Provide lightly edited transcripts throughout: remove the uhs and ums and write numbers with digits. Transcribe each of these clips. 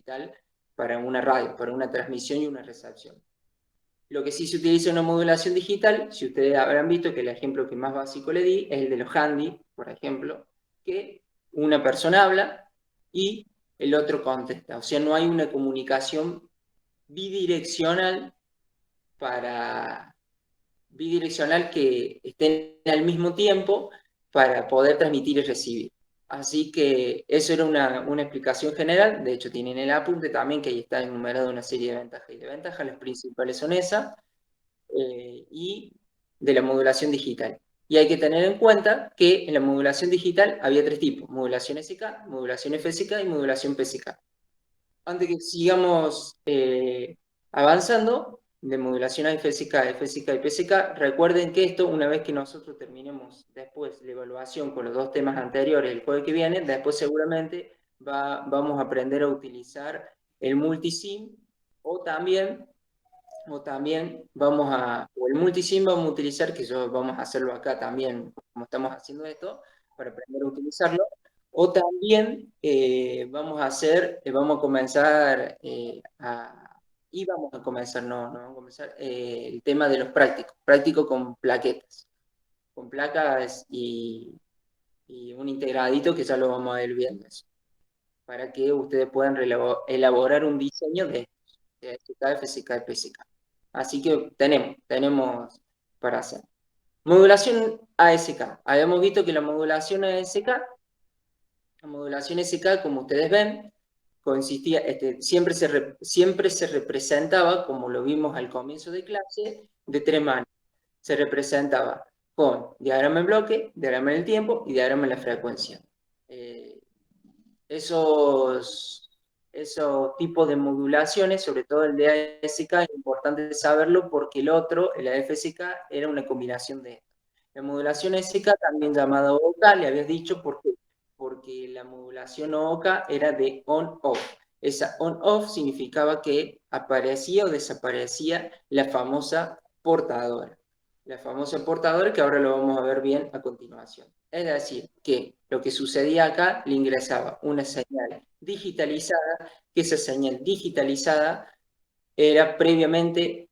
digital para una radio, para una transmisión y una recepción. Lo que sí se utiliza una modulación digital, si ustedes habrán visto que el ejemplo que más básico le di es el de los handy, por ejemplo, que una persona habla y el otro contesta. O sea, no hay una comunicación bidireccional bidireccional que estén al mismo tiempo para poder transmitir y recibir. Así que eso era una explicación general. De hecho, tienen el apunte también, que ahí está enumerado una serie de ventajas y desventajas. Las principales son esas, y de la modulación digital. Y hay que tener en cuenta que en la modulación digital había tres tipos: modulación SK, modulación FSK y modulación PSK. Antes que sigamos avanzando de modulación a FSK, FSK y PSK, recuerden que esto, una vez que nosotros terminemos después la evaluación con los dos temas anteriores el jueves que viene, después seguramente vamos a aprender a utilizar el multisim, o también, o el multisim vamos a utilizar, que yo vamos a hacerlo acá también, como estamos haciendo esto, para aprender a utilizarlo. O también vamos a comenzar y vamos a comenzar, no vamos a comenzar, el tema de los prácticos con plaquetas, con placas y un integradito que ya lo vamos a ir viendo eso, para que ustedes puedan elaborar un diseño de SK, FSK y PSK. Así que tenemos para hacer. Modulación ASK. Habíamos visto que la modulación ASK, como ustedes ven, consistía, siempre se representaba, como lo vimos al comienzo de clase, de tres maneras. Se representaba con diagrama en bloque, diagrama en el tiempo y diagrama en la frecuencia. Eh, esos, esos tipos de modulaciones, sobre todo el de ASK, es importante saberlo porque el otro, el AFSK, era una combinación de esto. La modulación SK, también llamada OCA, le habías dicho porque la modulación OCA era de on-off. Esa on-off significaba que aparecía o desaparecía la famosa portadora. La famosa portadora, que ahora lo vamos a ver bien a continuación. Es decir, que lo que sucedía acá, le ingresaba una señal digitalizada, que esa señal digitalizada era previamente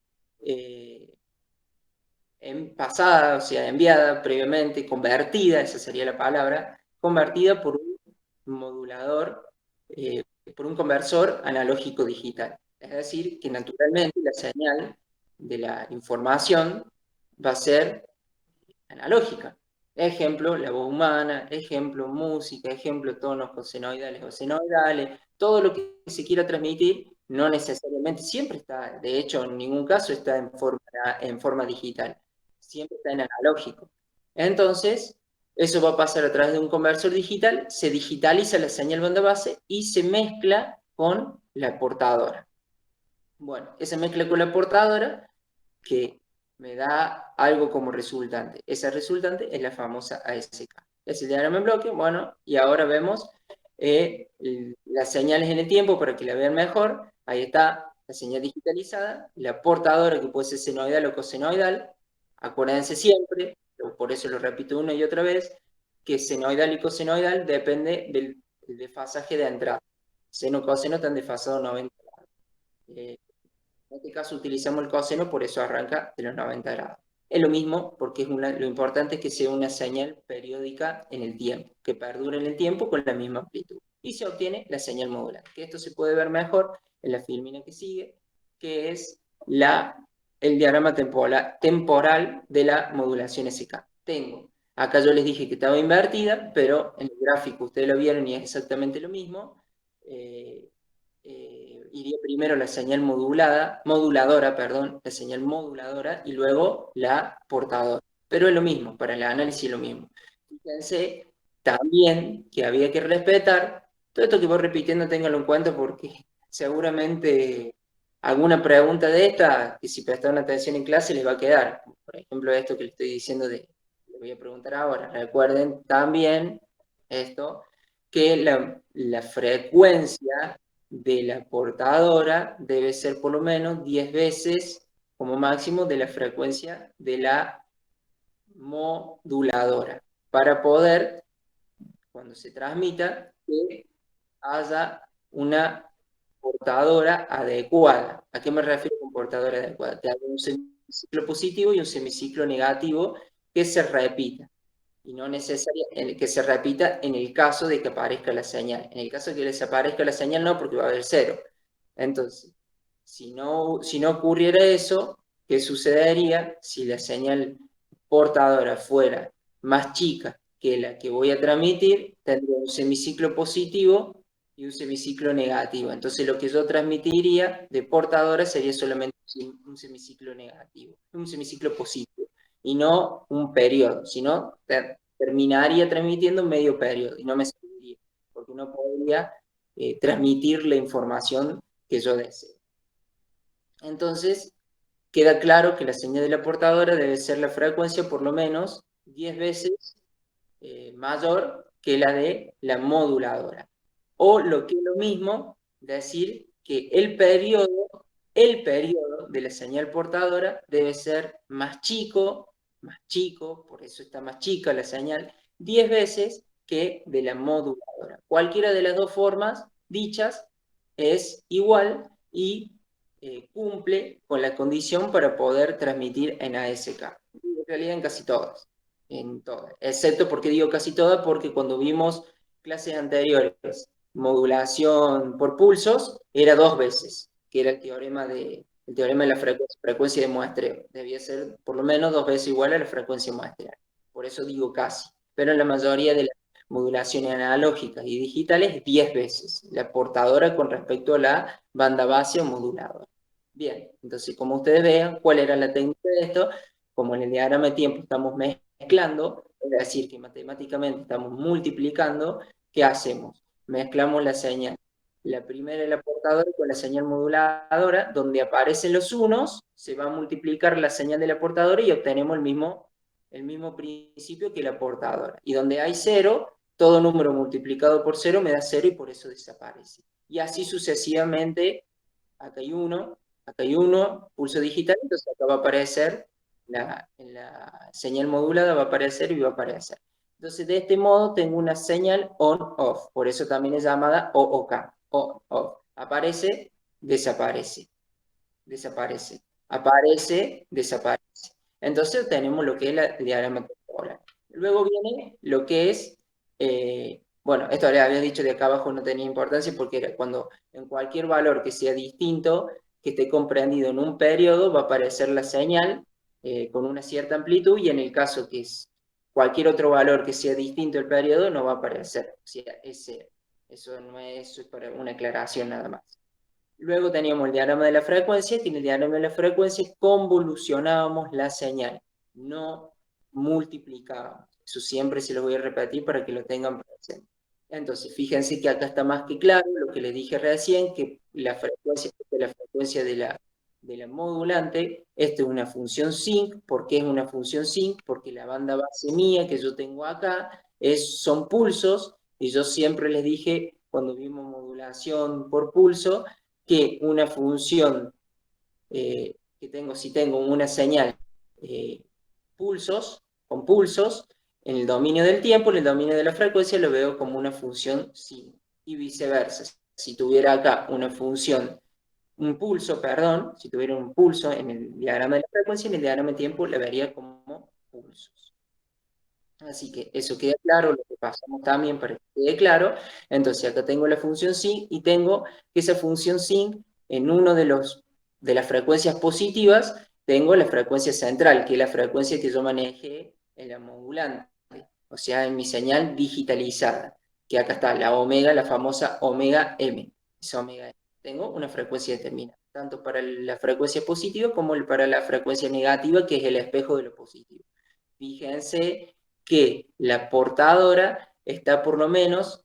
pasada, o sea, enviada previamente, convertida, esa sería la palabra, convertida por un modulador, por un conversor analógico digital. Es decir, que naturalmente la señal de la información va a ser analógica. Ejemplo, la voz humana, ejemplo, música, ejemplo, tonos cosenoidales o senoidales, todo lo que se quiera transmitir, no necesariamente, siempre está, de hecho, en ningún caso está en forma digital, siempre está en analógico. Entonces, eso va a pasar a través de un conversor digital, se digitaliza la señal banda base y se mezcla con la portadora. Bueno, esa mezcla con la portadora que me da algo como resultante. Esa resultante es la famosa ASK. Es el diagrama en bloque, bueno, y ahora vemos las señales en el tiempo para que la vean mejor. Ahí está la señal digitalizada, la portadora que puede ser senoidal o cosenoidal. Acuérdense siempre, por eso lo repito una y otra vez, que senoidal y cosenoidal depende del desfasaje de entrada. Seno y coseno están desfasados 90 grados. En este caso utilizamos el coseno, por eso arranca de los 90 grados. Es lo mismo porque lo importante es que sea una señal periódica en el tiempo, que perdure en el tiempo con la misma amplitud. Y se obtiene la señal modular, que esto se puede ver mejor en la filmina que sigue, que es el diagrama temporal de la modulación SK. Acá yo les dije que estaba invertida, pero en el gráfico ustedes lo vieron y es exactamente lo mismo. Iría primero la señal moduladora, perdón, la señal moduladora y luego la portadora. Pero es lo mismo, para el análisis es lo mismo. Fíjense también que había que respetar, todo esto que voy repitiendo ténganlo en cuenta porque seguramente alguna pregunta de esta, que si prestaron atención en clase les va a quedar. Por ejemplo, esto que les estoy diciendo les voy a preguntar ahora. Recuerden también esto, que la frecuencia de la portadora debe ser por lo menos 10 veces como máximo de la frecuencia de la moduladora, para poder, cuando se transmita, que haya una portadora adecuada. ¿A qué me refiero con portadora adecuada? Te hago un semiciclo positivo y un semiciclo negativo que se repita. Y no necesariamente que se repita en el caso de que aparezca la señal. En el caso de que desaparezca la señal, no, porque va a haber cero. Entonces, si no ocurriera eso, ¿qué sucedería si la señal portadora fuera más chica que la que voy a transmitir? Tendría un semiciclo positivo y un semiciclo negativo. Entonces, lo que yo transmitiría de portadora sería solamente un semiciclo negativo, un semiciclo positivo, y no un periodo, sino terminaría transmitiendo medio periodo y no me serviría, porque no podría transmitir la información que yo deseo. Entonces, queda claro que la señal de la portadora debe ser la frecuencia por lo menos 10 veces mayor que la de la moduladora. O lo que es lo mismo, decir que el periodo de la señal portadora debe ser más chico, por eso está más chica la señal, 10 veces que de la moduladora. Cualquiera de las dos formas dichas es igual y cumple con la condición para poder transmitir en ASK. En realidad en casi todas, excepto, porque digo casi todas, porque cuando vimos clases anteriores, modulación por pulsos, era 2 veces, que era el teorema de la frecuencia de muestreo. Debía ser por lo menos 2 veces igual a la frecuencia muestreal. Por eso digo casi. Pero en la mayoría de las modulaciones analógicas y digitales, 10 veces la portadora con respecto a la banda base o moduladora. Bien, entonces como ustedes vean, ¿cuál era la técnica de esto? Como en el diagrama de tiempo estamos mezclando, es decir, que matemáticamente estamos multiplicando, ¿qué hacemos? Mezclamos la señal. La primera es la portadora con la señal moduladora, donde aparecen los unos, se va a multiplicar la señal de la portadora y obtenemos el mismo principio que la portadora. Y donde hay cero, todo número multiplicado por cero me da cero y por eso desaparece. Y así sucesivamente, acá hay uno, pulso digital, entonces acá va a aparecer, en la señal modulada va a aparecer y va a aparecer. Entonces, de este modo tengo una señal on-off, por eso también es llamada OOK, on-off. Aparece, desaparece, desaparece, aparece, desaparece. Entonces tenemos lo que es el diagrama temporal. Luego viene lo que es, bueno, esto le había dicho de acá abajo no tenía importancia porque era cuando en cualquier valor que sea distinto, que esté comprendido en un periodo, va a aparecer la señal con una cierta amplitud, y en el caso que es cualquier otro valor que sea distinto al periodo, no va a aparecer. O sea, es cero. Eso no es, eso es para una aclaración nada más. Luego teníamos el diagrama de la frecuencia, que en el diagrama de la frecuencia convolucionábamos la señal, no multiplicábamos. Eso siempre se lo voy a repetir para que lo tengan presente. Entonces, fíjense que acá está más que claro lo que les dije recién, que la frecuencia de la modulante, esta es una función sinc. ¿Por qué es una función sinc? Porque la banda base mía que yo tengo acá son pulsos, y yo siempre les dije, cuando vimos modulación por pulso, que una función si tengo una señal eh, con pulsos, en el dominio del tiempo, en el dominio de la frecuencia, lo veo como una función sin, y viceversa. Si tuviera acá un pulso, si tuviera un pulso en el diagrama de la frecuencia, en el diagrama de tiempo la vería como pulsos. Así que eso queda claro, lo que pasamos también para que quede claro. Entonces acá tengo la función sin, y tengo que esa función sin, en uno de las frecuencias positivas, tengo la frecuencia central, que es la frecuencia que yo manejé en la modulante, o sea, en mi señal digitalizada, que acá está la omega, la famosa omega m. Esa omega m. Tengo una frecuencia determinada, tanto para la frecuencia positiva como para la frecuencia negativa, que es el espejo de lo positivo. Fíjense que la portadora está por lo menos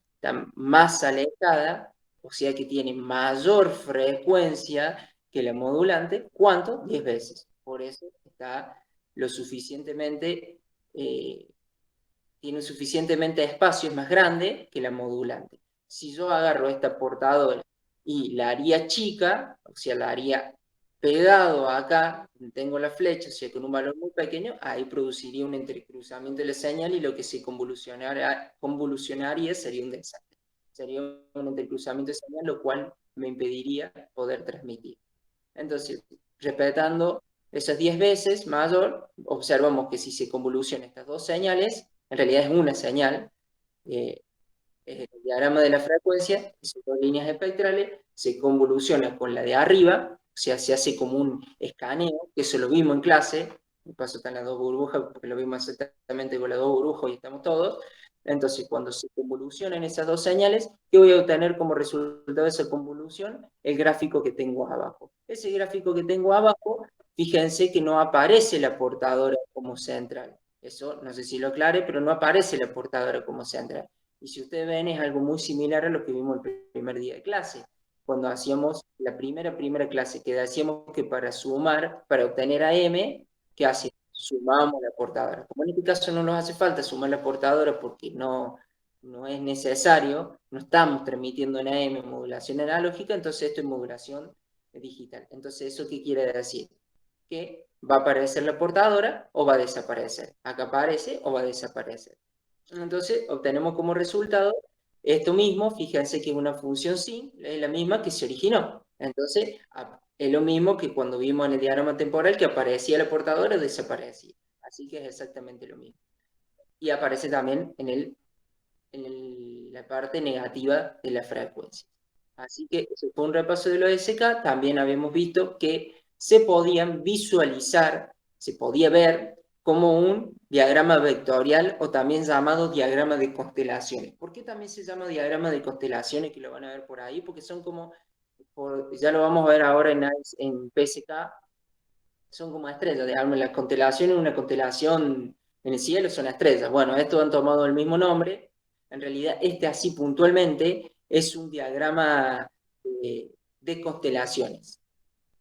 más alejada, o sea que tiene mayor frecuencia que la modulante. ¿Cuánto? 10 veces. Por eso está lo suficientemente, tiene suficientemente espacio, es más grande que la modulante. Si yo agarro esta portadora y la haría chica, o sea, la haría pegado acá, tengo la flecha, o sea, con un valor muy pequeño, ahí produciría un entrecruzamiento de la señal, y lo que se convolucionaría sería un desastre. Sería un entrecruzamiento de señal, lo cual me impediría poder transmitir. Entonces, respetando esas 10 veces mayor, observamos que si se convolucionan estas dos señales, en realidad es una señal, eh, el diagrama de la frecuencia, esas dos líneas espectrales, se convoluciona con la de arriba, o sea, se hace como un escaneo, que eso lo vimos en clase, de paso están las dos burbujas, porque lo vimos exactamente con las dos burbujas y estamos todos. Entonces, cuando se convolucionan esas dos señales, ¿qué voy a obtener como resultado de esa convolución? El gráfico que tengo abajo. Ese gráfico que tengo abajo, fíjense que no aparece la portadora como central. Eso no sé si lo aclare, pero no aparece la portadora como central. Y si ustedes ven, es algo muy similar a lo que vimos el primer día de clase. Cuando hacíamos la primera clase, que decíamos que para sumar, para obtener a m, ¿qué hacíamos? Sumamos la portadora. Como en este caso no nos hace falta sumar la portadora porque no es necesario, no estamos transmitiendo en AM modulación analógica, entonces esto es modulación digital. Entonces, ¿eso qué quiere decir? Que va a aparecer la portadora o va a desaparecer. Acá aparece o va a desaparecer. Entonces, obtenemos como resultado esto mismo, fíjense que es una función sin, es la misma que se originó. Entonces, es lo mismo que cuando vimos en el diagrama temporal que aparecía la portadora o desaparecía. Así que es exactamente lo mismo. Y aparece también la parte negativa de la frecuencia. Así que eso fue un repaso de lo de SK. También habíamos visto que se podían visualizar, se podía ver como un diagrama vectorial o también llamado diagrama de constelaciones. ¿Por qué también se llama diagrama de constelaciones? Que lo van a ver por ahí, porque son como, ya lo vamos a ver ahora en PSK, son como estrellas, digamos, la constelación es una constelación en el cielo, son estrellas. Bueno, estos han tomado el mismo nombre. En realidad, este así puntualmente es un diagrama de constelaciones.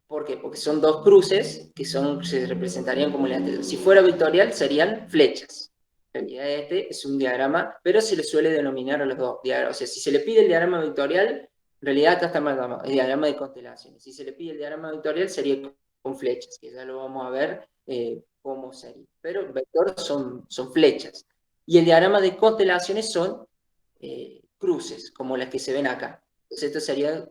¿Por qué? Porque son dos cruces que se representarían como las estrellas. Si fuera vectorial, serían flechas. En realidad, este es un diagrama, pero se le suele denominar a los dos diagramas. O sea, si se le pide el diagrama vectorial, en realidad acá está mal llamado, el diagrama de constelaciones. Si se le pide el diagrama vectorial, sería con flechas, que ya lo vamos a ver cómo sería. Pero vector son flechas. Y el diagrama de constelaciones son cruces, como las que se ven acá. Entonces, esto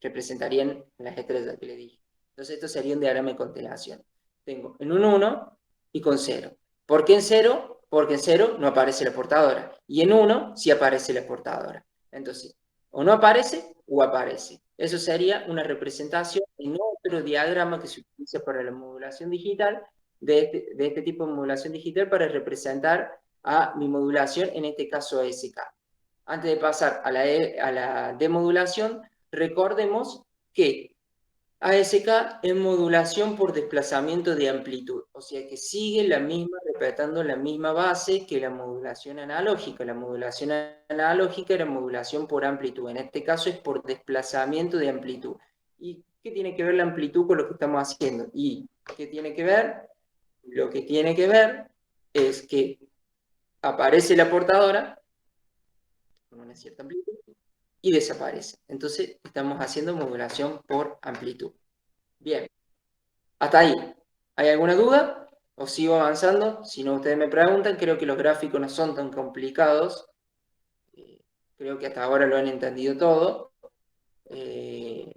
representarían las estrellas que le dije. Entonces, esto sería un diagrama de constelación. Tengo en un 1 y con 0. ¿Por qué en 0? Porque en 0 no aparece la portadora. Y en 1 sí aparece la portadora. Entonces, o no aparece o aparece. Eso sería una representación en otro diagrama que se utiliza para la modulación digital, de este tipo de modulación digital para representar a mi modulación, en este caso SK. Antes de pasar a la demodulación, recordemos que ASK es modulación por desplazamiento de amplitud, o sea que sigue respetando la misma base que la modulación analógica. La modulación analógica era modulación por amplitud, en este caso es por desplazamiento de amplitud. ¿Y qué tiene que ver la amplitud con lo que estamos haciendo? ¿Y qué tiene que ver? Lo que tiene que ver es que aparece la portadora con una cierta amplitud y desaparece. Entonces estamos haciendo modulación por amplitud. Bien. Hasta ahí. ¿Hay alguna duda? ¿O sigo avanzando? Si no, ustedes me preguntan. Creo que los gráficos no son tan complicados. Creo que hasta ahora lo han entendido todo. Eh,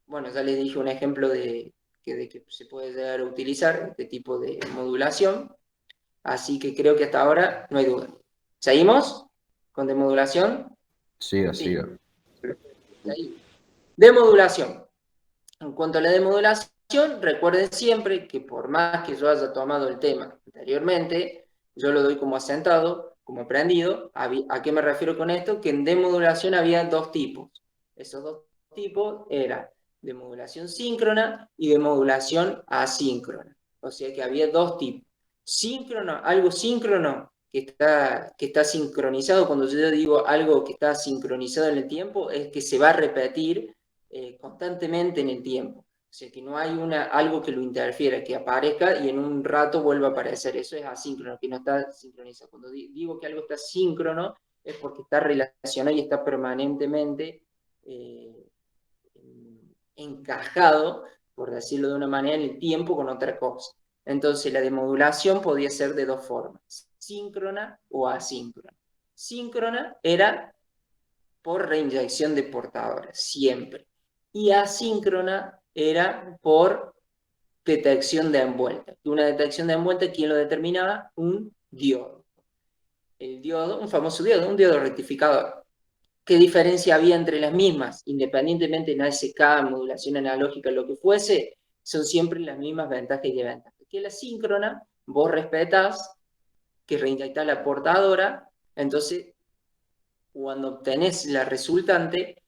bueno, ya les dije un ejemplo de que se puede llegar a utilizar este tipo de modulación. Así que creo que hasta ahora no hay duda. ¿Seguimos con demodulación? Siga, Sí. siga. Ahí. Demodulación. En cuanto a la demodulación, recuerden siempre que por más que yo haya tomado el tema anteriormente, yo lo doy como asentado, como aprendido. ¿A qué me refiero con esto? Que en demodulación había dos tipos. Esos dos tipos eran demodulación síncrona y demodulación asíncrona. O sea que había dos tipos. Síncrono, algo síncrono que está sincronizado, cuando yo digo algo que está sincronizado en el tiempo, es que se va a repetir constantemente en el tiempo. O sea, que no hay algo que lo interfiera, que aparezca y en un rato vuelva a aparecer. Eso es asíncrono, que no está sincronizado. Cuando digo que algo está síncrono, es porque está relacionado y está permanentemente eh, encajado, por decirlo de una manera, en el tiempo con otra cosa. Entonces, la demodulación podía ser de dos formas, síncrona o asíncrona. Síncrona era por reinyección de portadora, siempre. y asíncrona era por detección de envuelta. Una detección de envuelta, ¿quién lo determinaba? Un diodo. El diodo, un famoso diodo, un diodo rectificador. ¿Qué diferencia había entre las mismas? Independientemente en ASK, modulación analógica, lo que fuese, son siempre las mismas ventajas y desventajas. Que la síncrona, vos respetás que reinyectás la portadora, entonces cuando obtenés la resultante,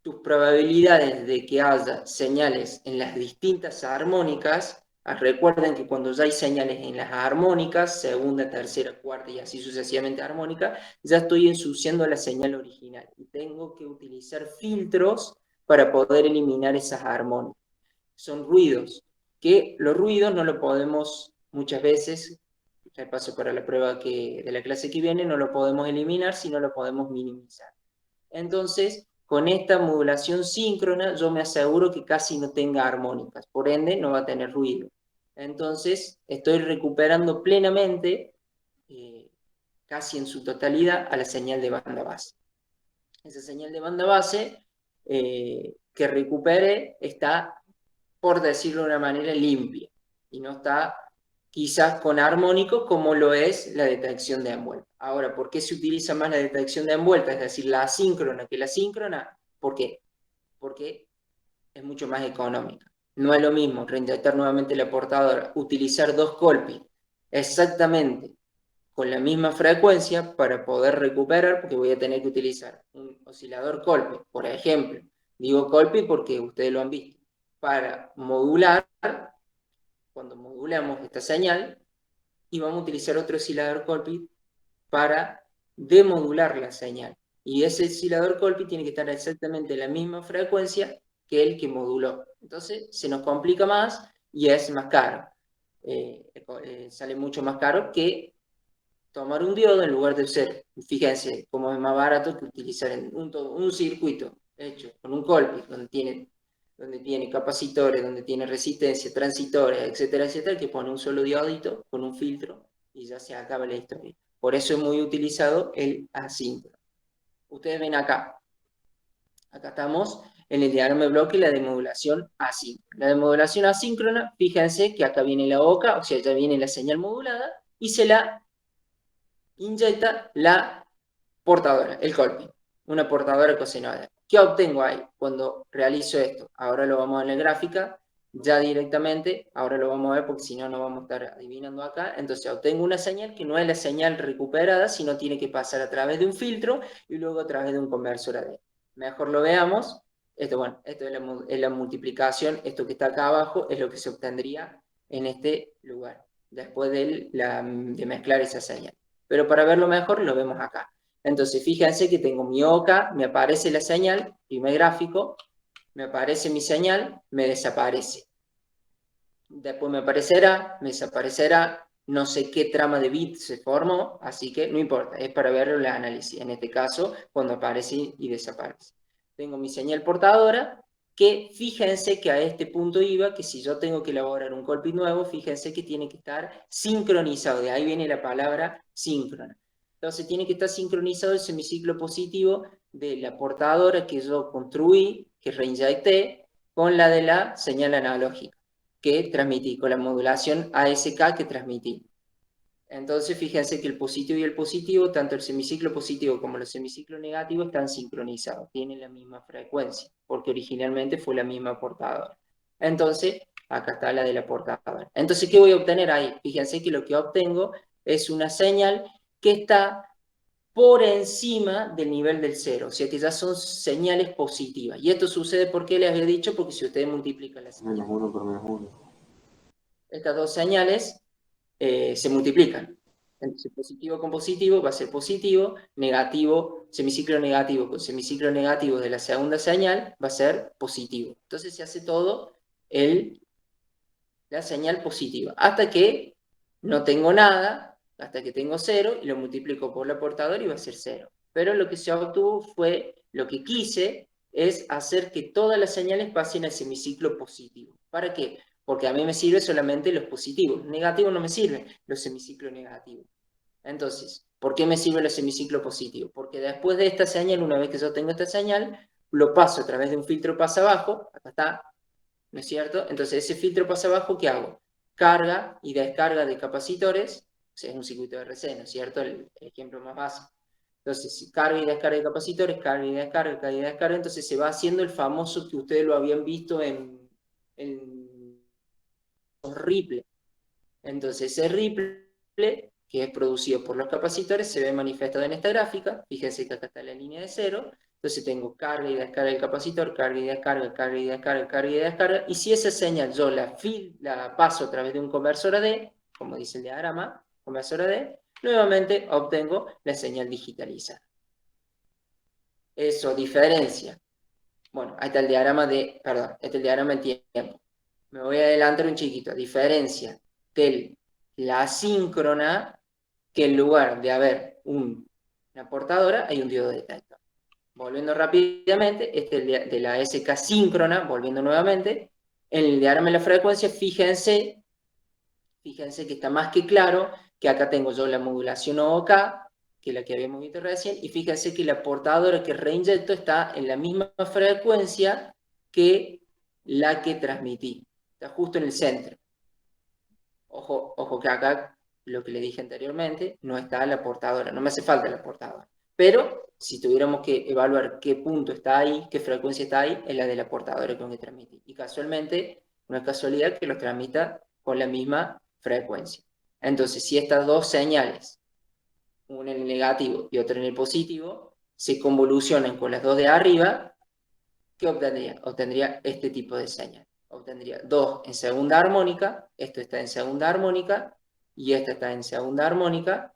tus probabilidades de que haya señales en las distintas armónicas, recuerden que cuando ya hay señales en las armónicas, segunda, tercera, cuarta y así sucesivamente armónica, ya estoy ensuciando la señal original y tengo que utilizar filtros para poder eliminar esas armónicas. Son ruidos, que los ruidos no lo podemos muchas veces, paso para la prueba de la clase que viene, no lo podemos eliminar, sino lo podemos minimizar. Entonces, con esta modulación síncrona, yo me aseguro que casi no tenga armónicas, por ende no va a tener ruido. Entonces, estoy recuperando plenamente, casi en su totalidad, a la señal de banda base. Esa señal de banda base que recupere está, por decirlo de una manera, limpia y no está quizás con armónicos como lo es la detección de envuelta. Ahora, ¿por qué se utiliza más la detección de envuelta, es decir, la asíncrona que la síncrona? ¿Por qué? Porque es mucho más económica. No es lo mismo reinyectar nuevamente la portadora, utilizar dos Colpi exactamente con la misma frecuencia para poder recuperar, porque voy a tener que utilizar un oscilador Colpi, por ejemplo. Digo Colpi porque ustedes lo han visto. Para modular, cuando modulamos esta señal, y vamos a utilizar otro oscilador Colpi para demodular la señal. Y ese oscilador Colpi tiene que estar exactamente en la misma frecuencia que el que moduló. Entonces se nos complica más y es más caro. Sale mucho más caro que tomar un diodo en lugar de ser, fíjense, cómo es más barato que utilizar un circuito hecho con un Colpi, donde tiene capacitores, donde tiene resistencia, transitores, etcétera, etcétera, que pone un solo diodito con un filtro y ya se acaba la historia. Por eso es muy utilizado el asíncrono. Ustedes ven acá estamos en el diagrama de bloque, la demodulación asíncrona. La demodulación asíncrona, fíjense que acá viene la OCA, o sea, ya viene la señal modulada, y se la inyecta la portadora, el Colpi, una portadora cosenoide. ¿Qué obtengo ahí cuando realizo esto? Ahora lo vamos a ver en la gráfica, ya directamente, ahora lo vamos a ver porque si no, no vamos a estar adivinando acá. Entonces obtengo una señal que no es la señal recuperada, sino tiene que pasar a través de un filtro y luego a través de un conversor AD. Mejor lo veamos. Esto, bueno, esto es la multiplicación, esto que está acá abajo es lo que se obtendría en este lugar, después de mezclar esa señal. Pero para verlo mejor, lo vemos acá. Entonces, fíjense que tengo mi OCA, me aparece la señal, primer gráfico, me aparece mi señal, me desaparece. Después me aparecerá, me desaparecerá, no sé qué trama de bits se formó, así que no importa, es para ver el análisis. En este caso, cuando aparece y desaparece. Tengo mi señal portadora, que fíjense que a este punto iba, que si yo tengo que elaborar un Colpi nuevo, fíjense que tiene que estar sincronizado, de ahí viene la palabra síncrona. Entonces tiene que estar sincronizado el semiciclo positivo de la portadora que yo construí, que reinyecté, con la de la señal analógica que transmití, con la modulación ASK que transmití. Entonces, fíjense que el positivo y el positivo, tanto el semiciclo positivo como el semiciclo negativo, están sincronizados, tienen la misma frecuencia, porque originalmente fue la misma portadora. Entonces, acá está la de la portadora. Entonces, ¿qué voy a obtener ahí? Fíjense que lo que obtengo es una señal que está por encima del nivel del cero, o sea que ya son señales positivas. Y esto sucede, porque les había dicho, porque si ustedes multiplican las señales, -1 por -1, estas dos señales se multiplican. Entonces, positivo con positivo va a ser positivo, negativo, semiciclo negativo con semiciclo negativo de la segunda señal va a ser positivo. Entonces se hace todo la señal positiva, hasta que no tengo nada, hasta que tengo 0, y lo multiplico por la portadora y va a ser 0. Pero lo que se obtuvo fue, lo que quise, es hacer que todas las señales pasen al semiciclo positivo. ¿Para qué? Porque a mí me sirven solamente los positivos. Los negativos no me sirven, los semiciclos negativos. Entonces, ¿por qué me sirve el semiciclo positivo? Porque después de esta señal, una vez que yo tengo esta señal, lo paso a través de un filtro pasa abajo, acá está, ¿no es cierto? Entonces ese filtro pasa abajo, ¿qué hago? Carga y descarga de capacitores, o sea, es un circuito de RC, ¿no es cierto? El ejemplo más básico. Entonces, si carga y descarga de capacitores, carga y descarga, carga y descarga, entonces se va haciendo el famoso que ustedes lo habían visto en los Ripple. Entonces, ese ripple, que es producido por los capacitores, se ve manifestado en esta gráfica. Fíjense que acá está la línea de cero. Entonces tengo carga y descarga del capacitor, carga y descarga, carga y descarga, carga y descarga. Y si esa señal yo la paso a través de un conversor AD, como dice el diagrama, conversor AD, nuevamente obtengo la señal digitalizada. Eso diferencia. Bueno, ahí está el diagrama perdón, este es el diagrama en tiempo. Me voy a adelantar un chiquito. A diferencia de la asíncrona, que en lugar de haber una portadora, hay un diodo detector. Volviendo rápidamente, este es de la SK síncrona, volviendo nuevamente, en el diagrama de la frecuencia, fíjense que está más que claro que acá tengo yo la modulación OK, que es la que habíamos visto recién, y fíjense que la portadora que reinyecto está en la misma frecuencia que la que transmití. Está justo en el centro. Ojo, ojo que acá, lo que le dije anteriormente, no está la portadora, no me hace falta la portadora. Pero si tuviéramos que evaluar qué punto está ahí, qué frecuencia está ahí, es la de la portadora con que transmití. Y casualmente, no es casualidad que los transmita con la misma frecuencia. Entonces, si estas dos señales, una en el negativo y otra en el positivo, se convolucionan con las dos de arriba, ¿qué obtendría? Obtendría este tipo de señal. Obtendría 2 en segunda armónica, esto está en segunda armónica, y esta está en segunda armónica,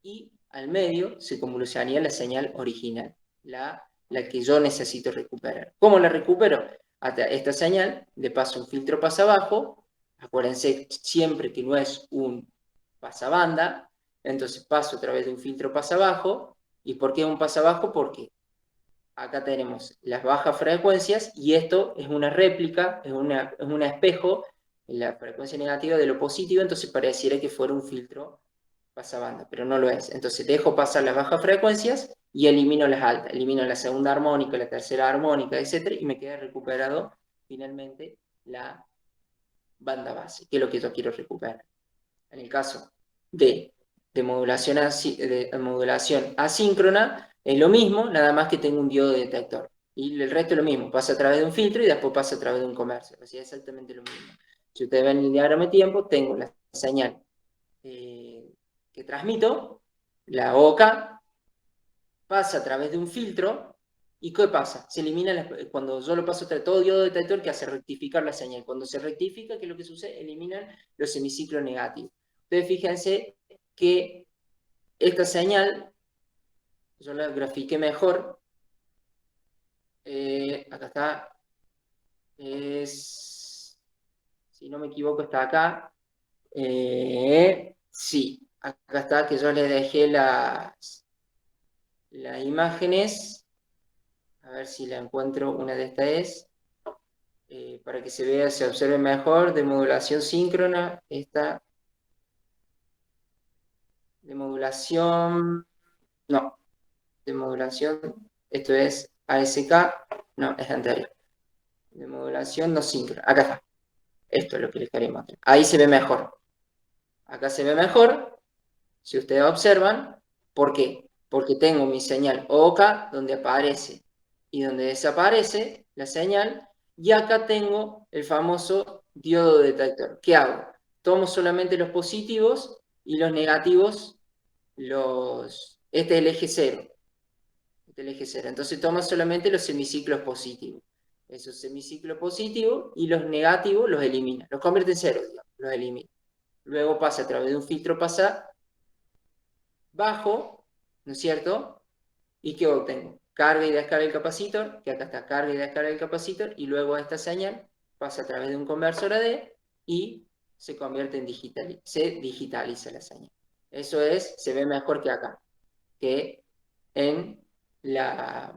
y al medio se convolucionaría la señal original, la que yo necesito recuperar. ¿Cómo la recupero? Hasta esta señal, le paso un filtro pasa abajo, acuérdense siempre que no es un pasabanda, entonces paso a través de un filtro pasa abajo. ¿Y por qué un pasa abajo? Porque acá tenemos las bajas frecuencias y esto es una réplica, es un espejo en la frecuencia negativa de lo positivo, entonces pareciera que fuera un filtro pasabanda, pero no lo es. Entonces dejo pasar las bajas frecuencias y elimino las altas, elimino la segunda armónica, la tercera armónica, etc. Y me queda recuperado finalmente la banda base, que es lo que yo quiero recuperar. En el caso de modulación asíncrona, es lo mismo, nada más que tengo un diodo detector. Y el resto es lo mismo, pasa a través de un filtro y después pasa a través de un comercio. O sea, es exactamente lo mismo. Si ustedes ven el diagrama de tiempo, tengo la señal que transmito, la OK, pasa a través de un filtro. ¿Y qué pasa? Se elimina cuando yo lo paso a todo diodo detector que hace rectificar la señal. Cuando se rectifica, ¿qué es lo que sucede? Eliminan los semiciclos negativos. Entonces, fíjense que esta señal, yo la grafiqué mejor. Acá está. Si no me equivoco, está acá. Sí, acá está, que yo les dejé las imágenes. A ver si la encuentro. Una de estas es. Para que se vea, se observe mejor. De modulación síncrona. Esta. De modulación. No. De modulación. Esto es ASK. No, es anterior. De modulación no síncrona. Acá está. Esto es lo que les quería mostrar. Ahí se ve mejor. Acá se ve mejor. Si ustedes observan. ¿Por qué? Porque tengo mi señal OK donde aparece y donde desaparece la señal. Y acá tengo el famoso diodo detector. ¿Qué hago? Tomo solamente los positivos y los negativos, este es el eje cero. Este es el eje cero. Entonces toma solamente los semiciclos positivos. Esos semiciclos positivos y los negativos los elimina. Los convierte en cero, digamos, los elimina. Luego pasa a través de un filtro pasa bajo, ¿no es cierto? ¿Y qué obtengo? Carga y descarga del capacitor, que acá está carga y descarga del capacitor, y luego esta señal pasa a través de un conversor AD y se convierte en digital, se digitaliza la señal. Eso se ve mejor que acá, que en la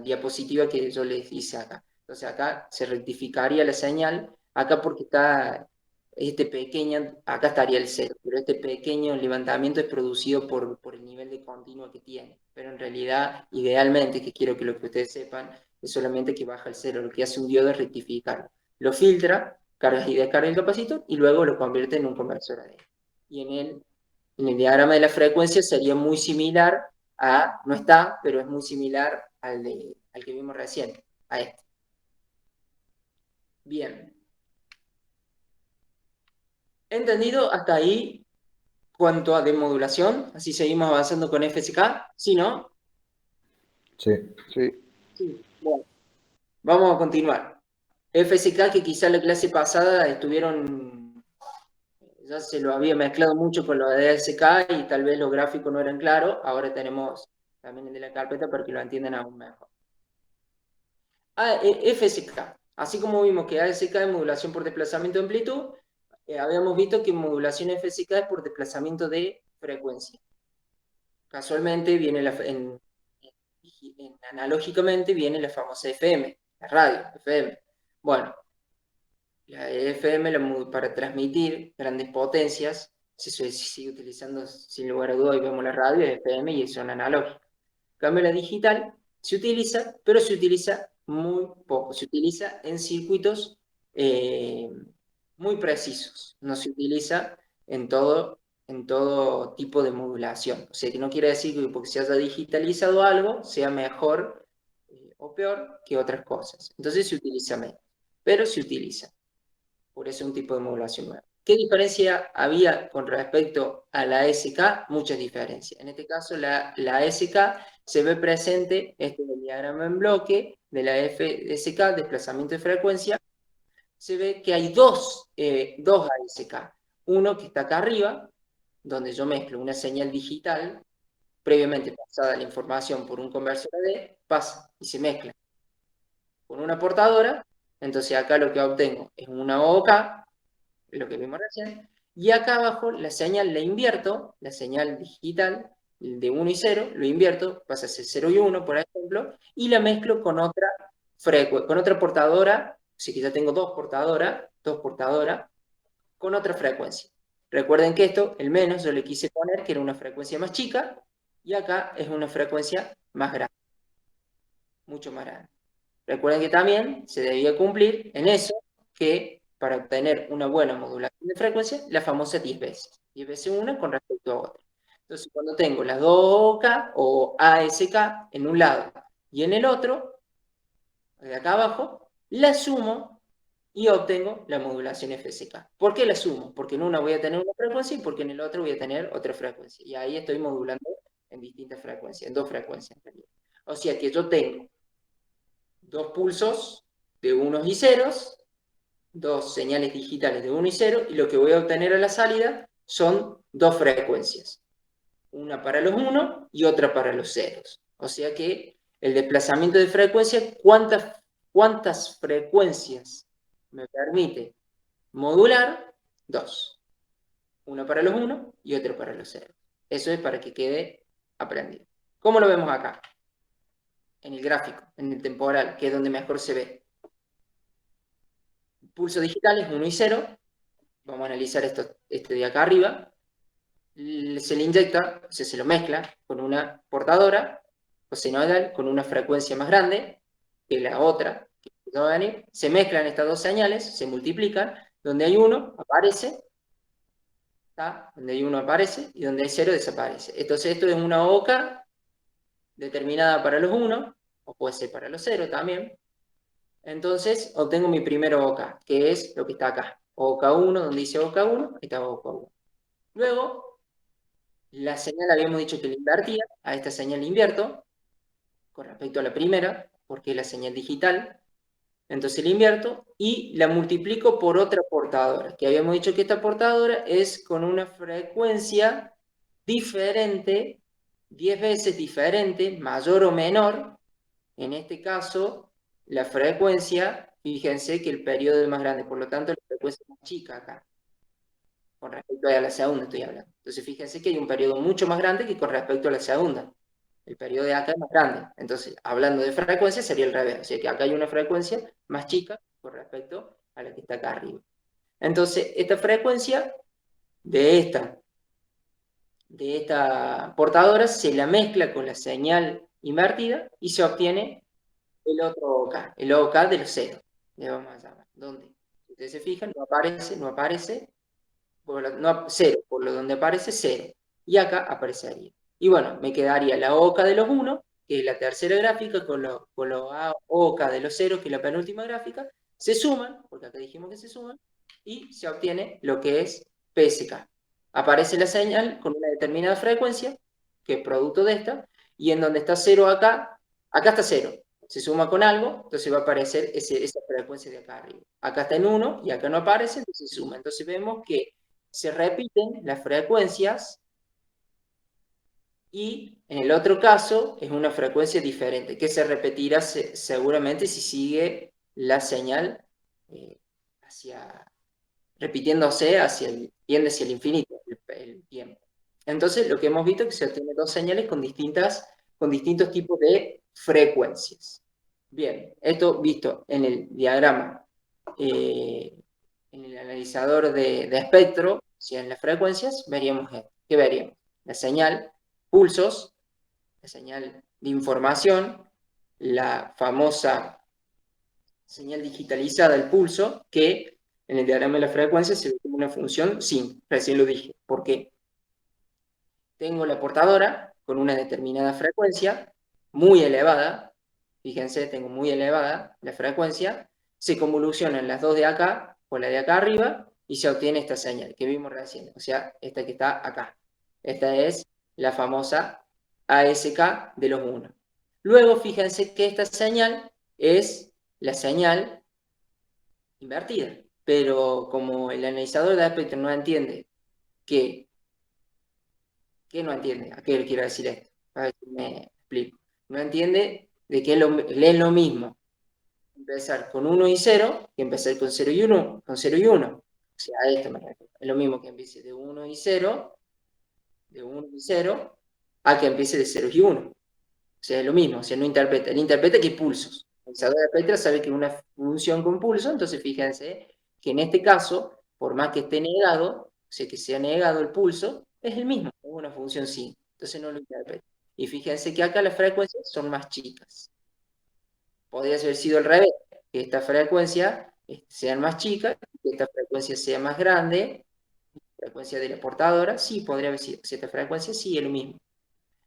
diapositiva que yo les hice acá. Entonces acá se rectificaría la señal, acá porque está acá estaría el cero, pero este pequeño levantamiento es producido por el nivel de continuo que tiene. Pero en realidad, idealmente, que quiero que lo que ustedes sepan, es solamente que baja el cero. Lo que hace un diodo es rectificarlo. Lo filtra, cargas y descarga el capacitor, y luego lo convierte en un conversor AD. Y en el diagrama de la frecuencia sería muy similar no está, pero es muy similar al que vimos recién, a este. Bien. ¿Entendido hasta ahí cuanto a demodulación? Así seguimos avanzando con FSK, ¿sí, no? Sí. Sí. Sí. Bueno, vamos a continuar. FSK, que quizá la clase pasada ya se lo había mezclado mucho con lo de ASK y tal vez los gráficos no eran claros. Ahora tenemos también el de la carpeta para que lo entiendan aún mejor. FSK. Así como vimos que ASK es modulación por desplazamiento de amplitud, habíamos visto que modulación FSK es por desplazamiento de frecuencia. Casualmente viene analógicamente viene la famosa FM, la radio, FM. Bueno, la FM para transmitir grandes potencias se sigue utilizando sin lugar a dudas, y vemos la radio, es FM y son analógicas. En cambio, la digital se utiliza, pero se utiliza muy poco. Se utiliza en circuitos muy precisos. No se utiliza en todo tipo de modulación. O sea, que no quiere decir que porque se haya digitalizado algo sea mejor o peor que otras cosas. Entonces se utiliza menos, pero se utiliza. Por eso es un tipo de modulación nueva. ¿Qué diferencia había con respecto a la SK? Muchas diferencias. En este caso, la SK se ve presente, este es el diagrama en bloque de la FSK, desplazamiento de frecuencia, se ve que hay dos ASK. Uno que está acá arriba, donde yo mezclo una señal digital, previamente pasada la información por un conversor AD, pasa y se mezcla con una portadora, entonces acá lo que obtengo es una OK, lo que vimos recién, y acá abajo la señal la invierto, la señal digital de 1 y 0, lo invierto, pasa a ser 0 y 1, por ejemplo, y la mezclo con otra portadora, así que ya tengo dos portadoras, con otra frecuencia. Recuerden que esto, el menos, yo le quise poner que era una frecuencia más chica, y acá es una frecuencia más grande, mucho más grande. Recuerden que también se debía cumplir en eso que para obtener una buena modulación de frecuencia, la famosa 10 veces. 10 veces una con respecto a otra. Entonces, cuando tengo las dos OK o ASK en un lado y en el otro, de acá abajo, la sumo y obtengo la modulación FSK. ¿Por qué la sumo? Porque en una voy a tener una frecuencia y porque en el otro voy a tener otra frecuencia. Y ahí estoy modulando en distintas frecuencias, en dos frecuencias en realidad. O sea que yo tengo dos pulsos de unos y ceros, dos señales digitales de 1 y 0, y lo que voy a obtener a la salida son dos frecuencias, una para los 1 y otra para los ceros. O sea que el desplazamiento de frecuencia, ¿cuántas frecuencias me permite modular? Dos, una para los 1 y otra para los ceros. Eso es para que quede aprendido. ¿Cómo lo vemos acá? En el gráfico, en el temporal, que es donde mejor se ve. Pulso digital es 1 y 0. Vamos a analizar este de acá arriba. Se le inyecta, o sea, se lo mezcla con una portadora o senoidal con una frecuencia más grande que la otra que va a venir. Se mezclan estas dos señales, se multiplican. Donde hay uno aparece, ¿tá? Donde hay uno aparece y donde hay 0 desaparece. Entonces esto es una OK determinada para los 1, o puede ser para los 0 también. Entonces obtengo mi primer OK, que es lo que está acá. OK1, donde dice OK1, ahí está OK1. Luego, la señal habíamos dicho que la invertía, a esta señal la invierto, con respecto a la primera, porque es la señal digital. Entonces la invierto y la multiplico por otra portadora, que habíamos dicho que esta portadora es con una frecuencia diferente, 10 veces diferente, mayor o menor. En este caso, la frecuencia, fíjense que el periodo es más grande, por lo tanto la frecuencia es más chica acá, con respecto a la segunda estoy hablando. Entonces fíjense que hay un periodo mucho más grande que con respecto a la segunda. El periodo de acá es más grande. Entonces, hablando de frecuencia, sería el revés. O sea que acá hay una frecuencia más chica con respecto a la que está acá arriba. Entonces, esta frecuencia de esta portadora se la mezcla con la señal invertida y se obtiene el OK de los ceros, le vamos a llamar. ¿Dónde? Si ustedes se fijan, no aparece, cero, por lo donde aparece cero. Y acá aparecería. Y bueno, me quedaría la OK de los 1, que es la tercera gráfica, con los OK de los ceros, que es la penúltima gráfica, se suman, porque acá dijimos que se suman, y se obtiene lo que es PSK. Aparece la señal con una determinada frecuencia, que es producto de esta, y en donde está cero acá, acá está cero. Se suma con algo, entonces va a aparecer esa frecuencia de acá arriba. Acá está en 1 y acá no aparece, entonces se suma. Entonces vemos que se repiten las frecuencias y en el otro caso es una frecuencia diferente, que se repetirá seguramente si sigue la señal eh, hacia, repitiéndose tiende hacia el infinito, el tiempo. Entonces lo que hemos visto es que se obtienen dos señales con distintos tipos de frecuencias. Bien, esto visto en el diagrama, en el analizador de espectro, si en las frecuencias, veríamos esto. ¿Qué veríamos? La señal, pulsos, la señal de información, la famosa señal digitalizada, el pulso, que en el diagrama de la frecuencia se ve como una función sin, recién lo dije. ¿Por qué? Tengo la portadora con una determinada frecuencia muy elevada, fíjense, tengo muy elevada la frecuencia, se convolucionan las dos de acá con la de acá arriba y se obtiene esta señal que vimos recién, o sea, esta que está acá. Esta es la famosa ASK de los 1. Luego, fíjense que esta señal es la señal invertida, pero como el analizador de espectro no entiende que ¿qué no entiende? ¿A qué le quiero decir esto? A ver si me explico. No entiende de que es lo mismo empezar con 1 y 0 que empezar con 0 y 1, con 0 y 1. O sea, a esto me refiero. Es lo mismo que empiece de 1 y 0, de 1 y 0, a que empiece de 0 y 1. O sea, es lo mismo, o sea, no interpreta. Él interpreta que pulsos. El pensador de Petra sabe que es una función con pulso, entonces fíjense que en este caso, por más que esté negado, o sea, que sea negado el pulso, es el mismo, es una función sí. Entonces no lo interpreta. Y fíjense que acá las frecuencias son más chicas. Podría haber sido al revés, que esta frecuencia sean más chicas, que esta frecuencia sea más grande, frecuencia de la portadora, sí, podría haber sido. Si esta frecuencia sí es lo mismo.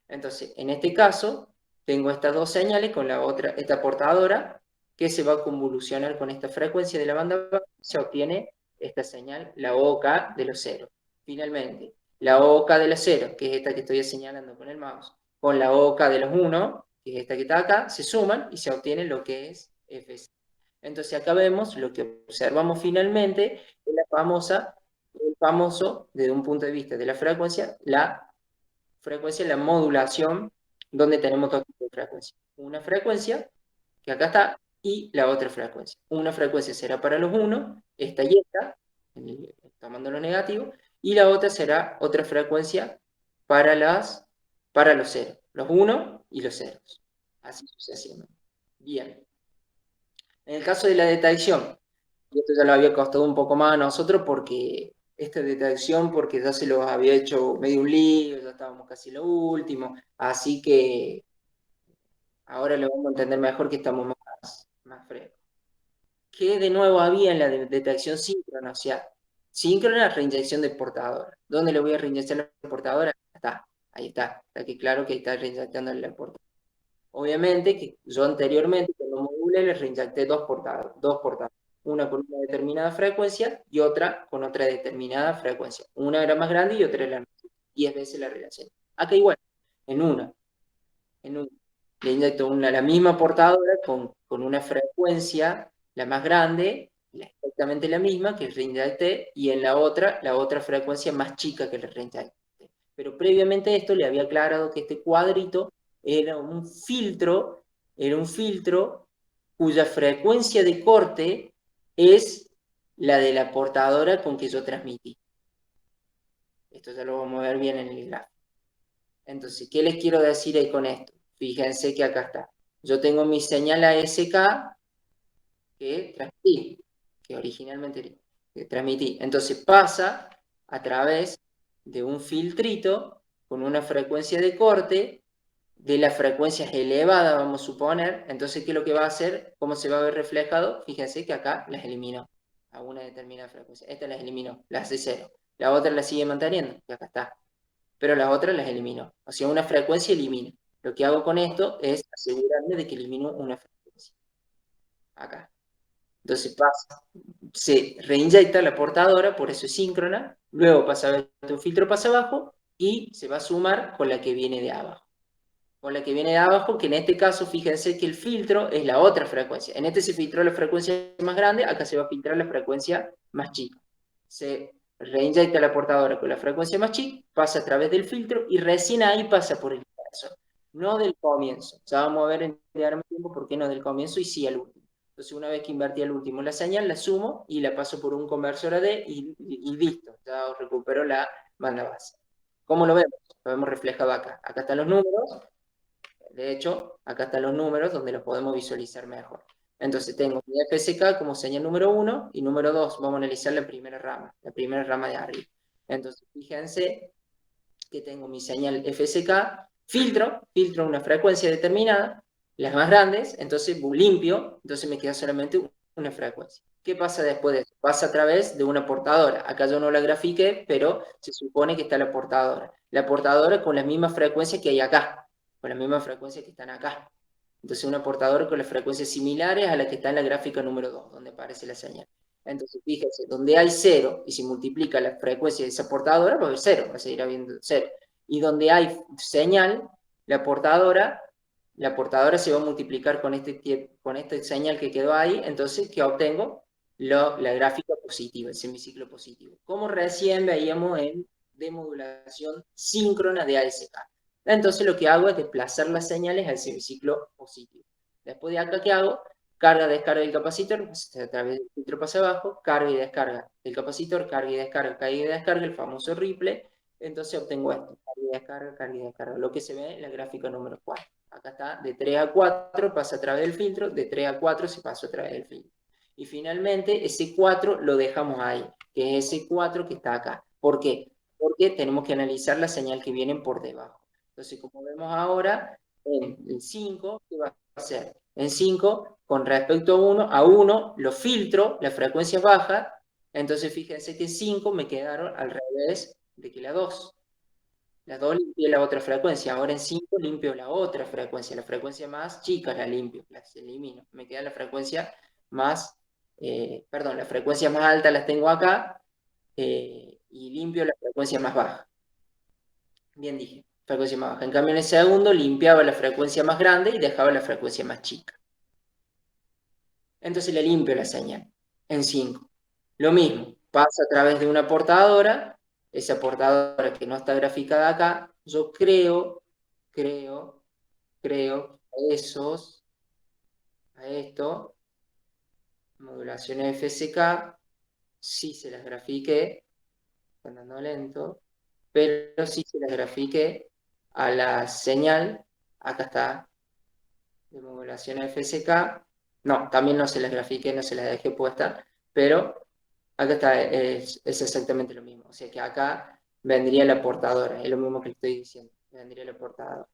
Entonces, en este caso, tengo estas dos señales con la otra, esta portadora, que se va a convolucionar con esta frecuencia de la banda baja, se obtiene esta señal, la OK de los ceros. Finalmente, la OK de los ceros, que es esta que estoy señalando con el mouse, con la OK de los 1, que es esta que está acá, se suman y se obtiene lo que es Fc. Entonces acá vemos lo que observamos finalmente, es el famoso, desde un punto de vista de la frecuencia, la modulación, donde tenemos dos tipos de frecuencia. Una frecuencia, que acá está, y la otra frecuencia. Una frecuencia será para los 1, esta y esta, tomando lo negativo, y la otra será otra frecuencia para, para los ceros, los 1 y los ceros. Así sucesivamente. Bien. En el caso de la detección, y esto ya lo había costado un poco más a nosotros porque esta detección, porque ya se los había hecho medio un lío, ya estábamos casi lo último, así que ahora lo vamos a entender mejor que estamos más frescos. ¿Qué de nuevo había en la detección síncrona? O sea, síncrona reinyección de portadora. ¿Dónde le voy a reinyectar la portadora? Está, ahí está. Está aquí claro que está reinyectando la portadora. Obviamente que yo anteriormente, cuando modulé, les reinyecté dos portadas. Una con una determinada frecuencia y otra con otra determinada frecuencia. Una era más grande y otra era más chica. 10 veces la relación. Acá igual, en una, en una. Le inyecto la misma portadora con una frecuencia, la más grande, exactamente la misma que reinyecté, y en la otra frecuencia más chica que le reinyecté. Pero previamente a esto le había aclarado que este cuadrito era un filtro cuya frecuencia de corte es la de la portadora con que yo transmití. Esto ya lo vamos a ver bien en el gráfico. Entonces, ¿qué les quiero decir ahí con esto? Fíjense que acá está. Yo tengo mi señal ASK que transmití, que originalmente que transmití. Entonces pasa a través de un filtrito con una frecuencia de corte de las frecuencias elevadas, vamos a suponer. Entonces, ¿qué es lo que va a hacer? ¿Cómo se va a ver reflejado? Fíjense que acá las eliminó a una determinada frecuencia. Esta las eliminó, las hace cero. La otra la sigue manteniendo, y acá está. Pero las otras las eliminó. O sea, una frecuencia elimina. Lo que hago con esto es asegurarme de que elimino una frecuencia. Acá. Entonces pasa, se reinyecta la portadora, por eso es síncrona, luego pasa a ver un filtro pasa abajo y se va a sumar con la que viene de abajo. Con la que viene de abajo, que en este caso, fíjense que el filtro es la otra frecuencia. En este se filtró la frecuencia más grande, acá se va a filtrar la frecuencia más chica. Se reinyecta la portadora con la frecuencia más chica, pasa a través del filtro y recién ahí pasa por el inversor. No del comienzo. Ya vamos a ver en diagrama de tiempo por qué no del comienzo y sí al último. Entonces, una vez que invertí al último la señal, la sumo y la paso por un conversor AD y listo. Ya recupero la banda base. ¿Cómo lo vemos? Lo vemos reflejado acá. Acá están los números. De hecho, acá están los números donde los podemos visualizar mejor. Entonces tengo mi FSK como señal número 1 y número 2. Vamos a analizar la primera rama de arriba. Entonces, fíjense que tengo mi señal FSK, filtro una frecuencia determinada, las más grandes, entonces limpio, entonces me queda solamente una frecuencia. ¿Qué pasa después de eso? Pasa a través de una portadora. Acá yo no la grafiqué, pero se supone que está la portadora. La portadora con las mismas frecuencias que hay acá, con las mismas frecuencias que están acá. Entonces una portadora con las frecuencias similares a la que está en la gráfica número 2, donde aparece la señal. Entonces, fíjense, donde hay cero y se multiplica la frecuencia de esa portadora, va a haber cero, va a seguir habiendo cero. Y donde hay señal, la portadora se va a multiplicar con esta señal que quedó ahí. Entonces, ¿qué obtengo? La gráfica positiva, el semiciclo positivo. Como recién veíamos en demodulación síncrona de ASK. Entonces, lo que hago es desplazar las señales al semiciclo positivo. Después de acá, ¿qué hago? Carga, descarga del capacitor, a través del filtro pasa abajo, carga y descarga del capacitor, carga y descarga, el famoso ripple. Entonces obtengo esto, carga y descarga, lo que se ve en la gráfica número 4. Acá está, de 3 a 4 pasa a través del filtro, de 3 a 4 se pasa a través del filtro. Y finalmente ese 4 lo dejamos ahí, que es ese 4 que está acá. ¿Por qué? Porque tenemos que analizar la señal que vienen por debajo. Entonces, como vemos ahora, en el 5, ¿qué va a hacer? En 5, con respecto a 1 lo filtro, la frecuencia baja, entonces fíjense que 5 me quedaron al revés de que la 2. La 2 limpié la otra frecuencia, ahora en 5 limpio la otra frecuencia, la frecuencia más chica la limpio, las elimino. Me queda la frecuencia más, la frecuencia más alta las tengo acá y limpio la frecuencia más baja. Bien dije, frecuencia más baja. En cambio en el segundo limpiaba la frecuencia más grande y dejaba la frecuencia más chica. Entonces le limpio la señal en 5. Lo mismo, pasa a través de una portadora, esa portadora que no está graficada acá, yo creo, a esto, modulaciones FSK, sí se las grafiqué, andando lento, pero sí se las grafiqué a la señal, acá está, de modulación FSK, no, también no se las grafiqué, no se las dejé puesta, pero acá está, es exactamente lo mismo. O sea que acá vendría la portadora, es lo mismo que estoy diciendo, vendría la portadora.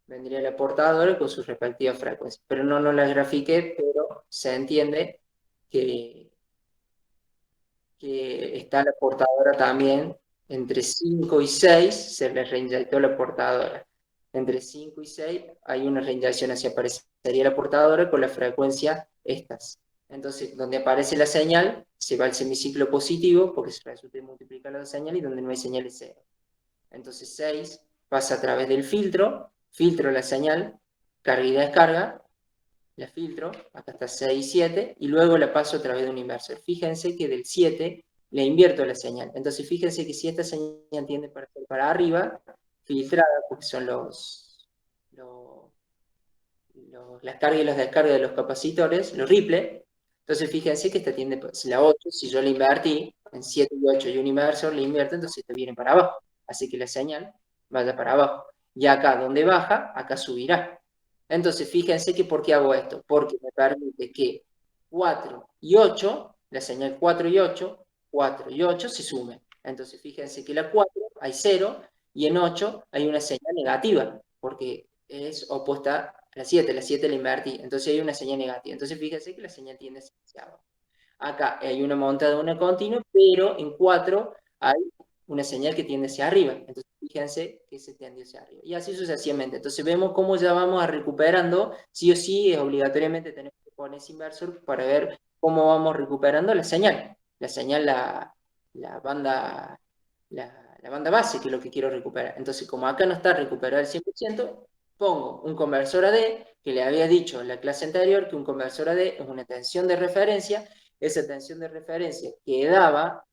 Vendría la portadora con sus respectivas frecuencias. Pero no las grafiqué, pero se entiende que, está la portadora también. Entre 5 y 6 se le reinyectó la portadora. Entre 5 y 6 hay una reinyección, así aparecería la portadora con la frecuencia estas. Entonces, donde aparece la señal, se va al semiciclo positivo, porque se resulta de multiplicar la señal, y donde no hay señal es 0. Entonces 6 pasa a través del filtro la señal, carga y descarga, la filtro, acá está 6 y 7, y luego la paso a través de un inversor. Fíjense que del 7 le invierto la señal. Entonces fíjense que si esta señal tiende para arriba, filtrada, porque son las cargas y las descargas de los capacitores, los ripple. Entonces fíjense que esta tiende, la 8, si yo la invertí en 7 y 8 y un inversor, le invierto, entonces esta viene para abajo. Así que la señal vaya para abajo. Y acá donde baja, acá subirá. Entonces fíjense que ¿por qué hago esto? Porque me permite que 4 y 8, la señal 4 y 8, 4 y 8 se sumen. Entonces fíjense que la 4 hay 0 y en 8 hay una señal negativa, porque es opuesta a la 7 la invertí, entonces hay una señal negativa. Entonces fíjense que la señal tiende hacia abajo. Acá hay una montada, una continua, pero en 4 hay una señal que tiende hacia arriba. Entonces, fíjense que se tiende hacia arriba. Y así sucesivamente. Entonces, vemos cómo ya vamos a recuperando. Sí o sí, es obligatoriamente tenemos que poner ese inversor para ver cómo vamos recuperando la señal. La señal, la banda, la banda base, que es lo que quiero recuperar. Entonces, como acá no está recuperado al 100%, pongo un conversor AD, que le había dicho en la clase anterior que un conversor AD es una tensión de referencia. Esa tensión de referencia quedaba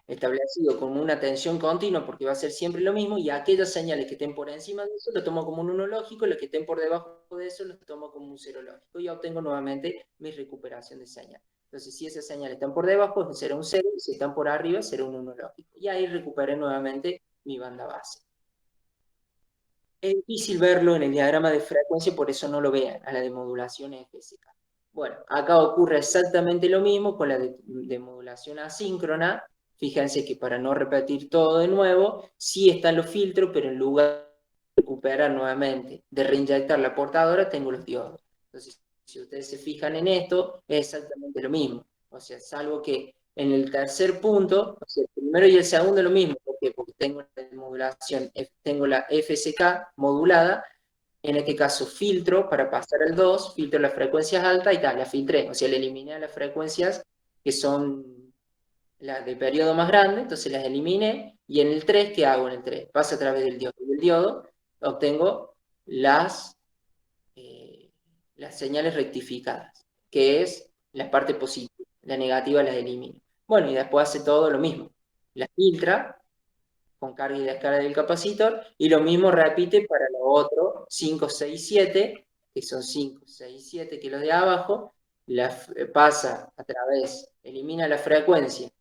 establecido como una tensión continua porque va a ser siempre lo mismo, y aquellas señales que estén por encima de eso lo tomo como un 1 lógico, las que estén por debajo de eso lo tomo como un 0 lógico, y obtengo nuevamente mi recuperación de señal. Entonces, si esas señales están por debajo, será un 0, y si están por arriba, será un 1 lógico. Y ahí recuperé nuevamente mi banda base. Es difícil verlo en el diagrama de frecuencia, por eso no lo vean, a la de modulación FSK. Bueno, acá ocurre exactamente lo mismo con la de modulación asíncrona. Fíjense que para no repetir todo de nuevo, sí están los filtros, pero en lugar de recuperar nuevamente, de reinyectar la portadora, tengo los diodos. Entonces, si ustedes se fijan en esto, es exactamente lo mismo. O sea, salvo que en el tercer punto, o sea, el primero y el segundo es lo mismo. ¿Por qué? Porque tengo la modulación, tengo la FSK modulada. En este caso filtro para pasar al 2, filtro las frecuencias altas y tal, la filtré, o sea, le eliminé las frecuencias que son las de periodo más grande, entonces las eliminé, y en el 3, ¿qué hago en el 3? Pasa a través del diodo, y el diodo obtengo las, eh, las señales rectificadas, que es la parte positiva, la negativa las elimino. Bueno, y después hace todo lo mismo, la filtra, con carga y descarga del capacitor, y lo mismo repite para los otros 5, 6, 7, que son 5, 6, 7, que los de abajo, pasa a través, elimina las frecuencias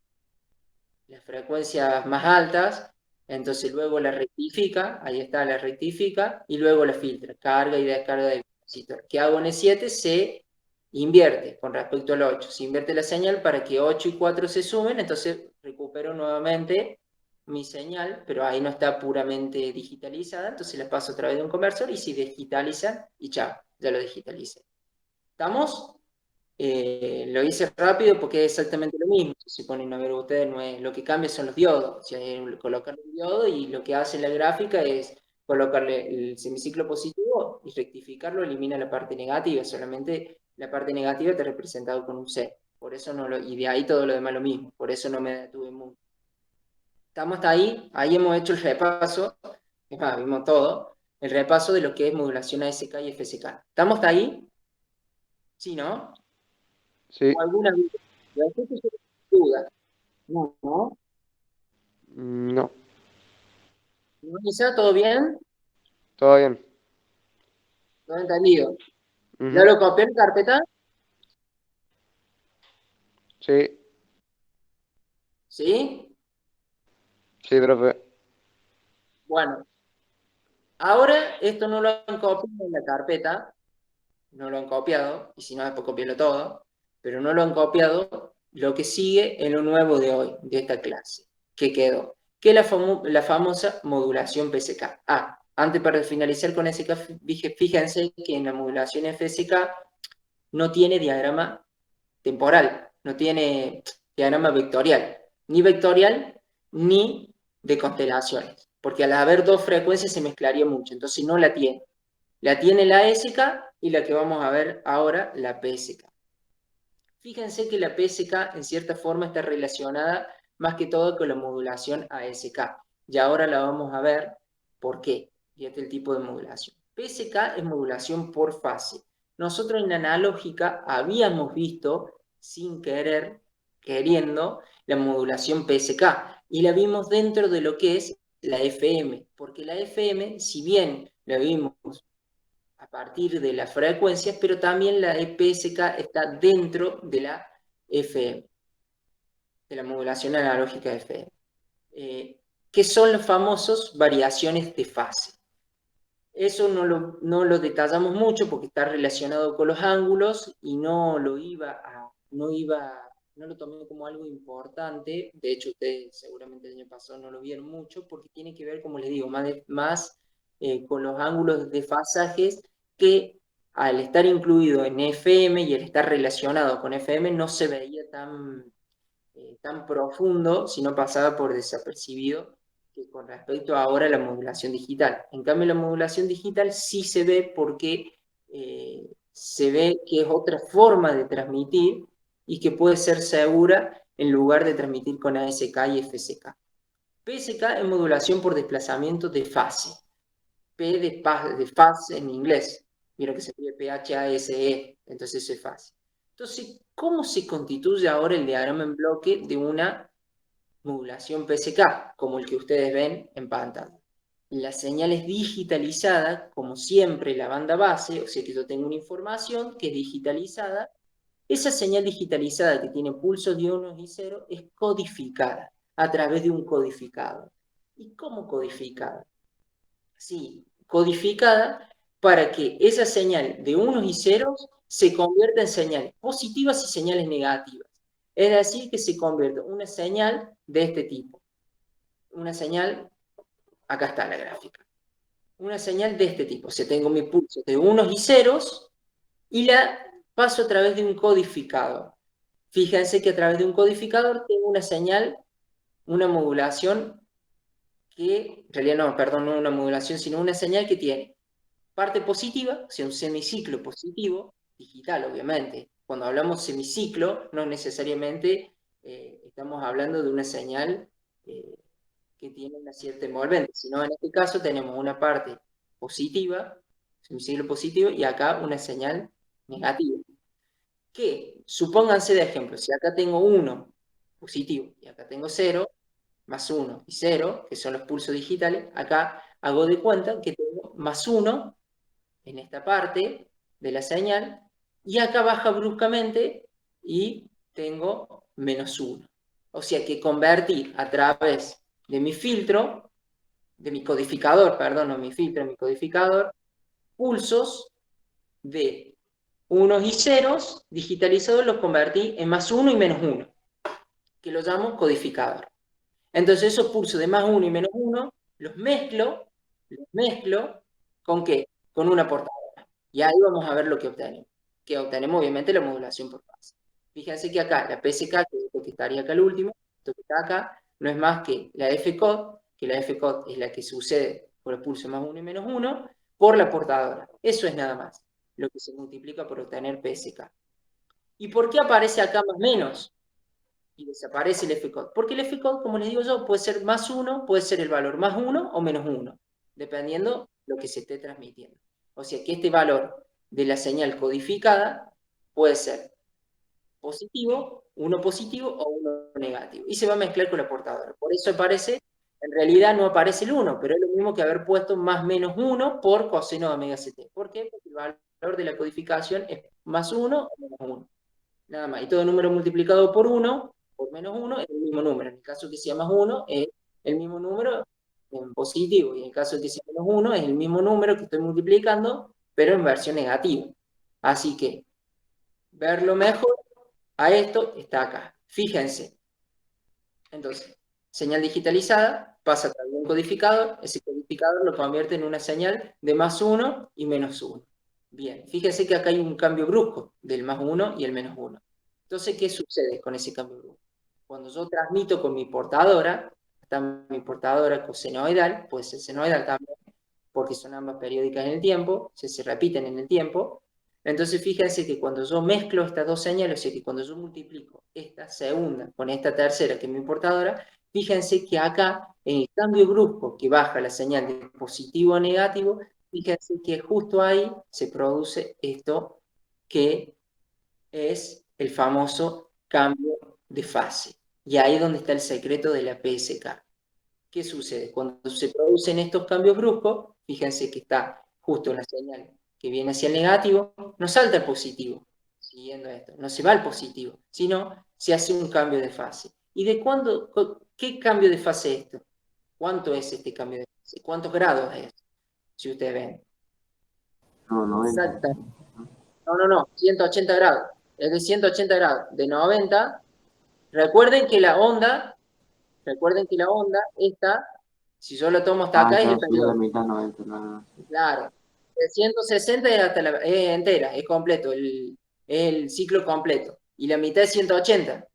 más altas, entonces luego la rectifica, ahí está, la rectifica, y luego la filtra, carga y descarga del capacitor. ¿Qué hago en el 7? Se invierte con respecto al 8, se invierte la señal para que 8 y 4 se sumen, entonces recupero nuevamente mi señal, pero ahí no está puramente digitalizada, entonces la paso a través de un conversor y se digitaliza y chao, ya lo digitalicé. ¿Estamos? Lo hice rápido porque es exactamente lo mismo. Si ponen a ver ustedes, no es, lo que cambia son los diodos. O sea, colocarle un diodo, y lo que hace la gráfica es colocarle el semiciclo positivo y rectificarlo, elimina la parte negativa. Solamente la parte negativa está representada con un C. Por eso no y de ahí todo lo demás lo mismo. Por eso no me detuve mucho. ¿Estamos hasta ahí? Ahí hemos hecho el repaso. Es más, vimos todo. El repaso de lo que es modulación ASK y FSK. ¿Estamos hasta ahí? Sí, ¿no? Sí, ¿O alguna duda? Duda? No, ¿no? no, ¿No, Isa? ¿Todo bien? todo bien. ¿Todo entendido? ¿Ya Ujú. lo copié en carpeta? Sí, ¿Sí? sí, profe. Bueno, ahora esto no lo han copiado en la carpeta, no lo han copiado, y si no, después copiarlo todo, pero no lo han copiado lo que sigue en lo nuevo de hoy, de esta clase, que quedó, que es la famosa modulación PSK. Ah, antes para finalizar con SK, fíjense que en la modulación FSK no tiene diagrama temporal, no tiene diagrama vectorial ni de constelaciones, porque al haber dos frecuencias se mezclaría mucho, entonces no la tiene. La tiene la SK y la que vamos a ver ahora, la PSK. Fíjense que la PSK en cierta forma está relacionada más que todo con la modulación ASK. Y ahora la vamos a ver por qué. Fíjate el tipo de modulación. PSK es modulación por fase. Nosotros en analógica habíamos visto, sin querer, queriendo, la modulación PSK. Y la vimos dentro de lo que es la FM. Porque la FM, si bien la vimos a partir de las frecuencias, pero también la EPSK está dentro de la FM, de la modulación analógica de FM. ¿Qué son las famosas variaciones de fase? Eso no lo detallamos mucho porque está relacionado con los ángulos y no iba no lo tomé como algo importante. De hecho, ustedes seguramente el año pasado no lo vieron mucho, porque tiene que ver, como les digo, más con los ángulos de desfasajes que al estar incluido en FM y al estar relacionado con FM no se veía tan profundo, sino pasaba por desapercibido que con respecto ahora a la modulación digital. En cambio, la modulación digital sí se ve porque se ve que es otra forma de transmitir y que puede ser segura en lugar de transmitir con ASK y FSK. PSK es modulación por desplazamiento de fase. P de fase en inglés. Mira que se escribe PHASE, entonces eso es fase. Entonces, ¿cómo se constituye ahora el diagrama en bloque de una modulación PSK, como el que ustedes ven en pantalla? La señal es digitalizada, como siempre, la banda base, o sea que yo tengo una información que es digitalizada. Esa señal digitalizada que tiene pulsos de unos y ceros es codificada a través de un codificador. ¿Y cómo codificada? Sí, codificada para que esa señal de unos y ceros se convierta en señales positivas y señales negativas. Es decir, que se convierta una señal de este tipo. Una señal, acá está la gráfica. Una señal de este tipo. O sea, tengo mi pulso de unos y ceros y la paso a través de un codificador. Fíjense que a través de un codificador tengo una señal, una modulación que, en realidad no, perdón, no una modulación, sino una señal que tiene parte positiva, o sea, un semiciclo positivo, digital obviamente. Cuando hablamos semiciclo, no necesariamente estamos hablando de una señal eh, que tiene una cierta envolvente, sino en este caso tenemos una parte positiva, semiciclo positivo, y acá una señal negativa. Que, supónganse de ejemplo, si acá tengo 1 positivo y acá tengo 0, más 1 y 0, que son los pulsos digitales, acá hago de cuenta que tengo más 1 en esta parte de la señal, y acá baja bruscamente y tengo menos 1. O sea que convertir a través de mi filtro, de mi codificador, perdón, no mi filtro, mi codificador, pulsos de unos y ceros digitalizados los convertí en más 1 y menos 1, que lo llamo codificador. Entonces esos pulsos de más 1 y menos 1 los mezclo ¿con qué? Con una portadora. Y ahí vamos a ver lo que obtenemos. Que obtenemos obviamente la modulación por fase. Fíjense que acá la PSK, que es lo que estaría acá el último, esto que está acá, no es más que la F-code, que la F-code es la que sucede por el pulso más 1 y menos 1, por la portadora. Eso es nada más lo que se multiplica por obtener PSK. ¿Y por qué aparece acá más menos? Y desaparece el F-code. Porque el F-code, como les digo yo, puede ser más 1, puede ser el valor más 1 o menos 1, dependiendo lo que se esté transmitiendo. O sea que este valor de la señal codificada puede ser positivo, uno positivo o uno negativo. Y se va a mezclar con la portadora. Por eso aparece, en realidad no aparece el 1, pero es lo mismo que haber puesto más menos 1 por coseno de omega ct. ¿Por qué? Porque el valor de la codificación es más 1 o menos 1. Nada más. Y todo número multiplicado por 1, por menos 1, es el mismo número. En el caso que sea más 1, es el mismo número en positivo. Y en el caso de que sea menos 1, es el mismo número que estoy multiplicando, pero en versión negativa. Así que, verlo mejor a esto está acá. Fíjense. Entonces, señal digitalizada pasa a través de un codificador. Ese codificador lo convierte en una señal de más 1 y menos 1. Bien, fíjense que acá hay un cambio brusco del más 1 y el menos 1. Entonces, ¿qué sucede con ese cambio brusco? Cuando yo transmito con mi portadora, está mi portadora cosenoidal, puede ser senoidal también, porque son ambas periódicas en el tiempo, se repiten en el tiempo. Entonces, fíjense que cuando yo mezclo estas dos señales, o sea que cuando yo multiplico esta segunda con esta tercera, que es mi portadora, fíjense que acá, en el cambio brusco que baja la señal de positivo a negativo, fíjense que justo ahí se produce esto que es el famoso cambio de fase. Y ahí es donde está el secreto de la PSK. ¿Qué sucede? Cuando se producen estos cambios bruscos, fíjense que está justo la señal que viene hacia el negativo, no salta al positivo, siguiendo esto, no se va al positivo, sino se hace un cambio de fase. ¿Y de cuándo, qué cambio de fase es esto? ¿Cuánto es este cambio de fase? ¿Cuántos grados es? Si ustedes ven. No, 90. Exacto. No, 180 grados. Es de 180 grados. De 90 Recuerden que la onda, esta, si yo lo tomo hasta Ah, acá, es claro, el sería la periodo. mitad 90, no. Claro. De 160 es, es entera, es completo, es el ciclo completo. Y la mitad es 180.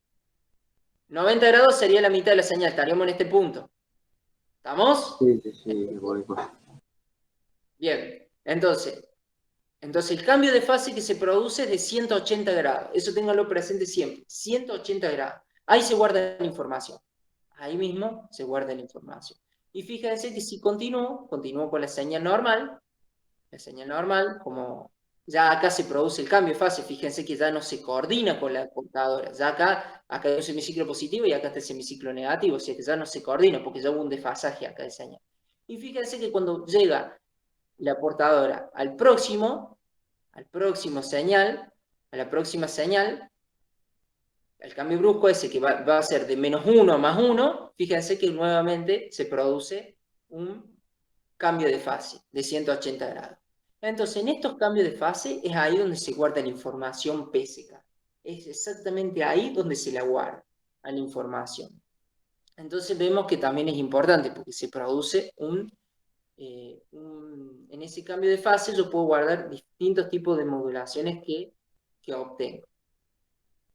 90 grados sería la mitad de la señal, estaríamos en este punto. ¿Estamos? Sí, sí, sí, voy, voy. Bien. Entonces el cambio de fase que se produce es de 180 grados. Eso ténganlo presente siempre. 180 grados. Ahí se guarda la información. Ahí mismo se guarda la información. Y fíjense que si continúo con la señal normal, como ya acá se produce el cambio de fase, fíjense que ya no se coordina con la computadora. Ya acá hay un semiciclo positivo y acá está el semiciclo negativo, o sea que ya no se coordina porque ya hubo un desfasaje acá de señal. Y fíjense que cuando llega la portadora señal, a la próxima señal, el cambio brusco ese que va a ser de -1 a +1, fíjense que nuevamente se produce un cambio de fase de 180 grados. Entonces, en estos cambios de fase es ahí donde se guarda la información PSK. Es exactamente ahí donde se la guarda a la información. Entonces vemos que también es importante porque se produce en ese cambio de fase yo puedo guardar distintos tipos de modulaciones que obtengo.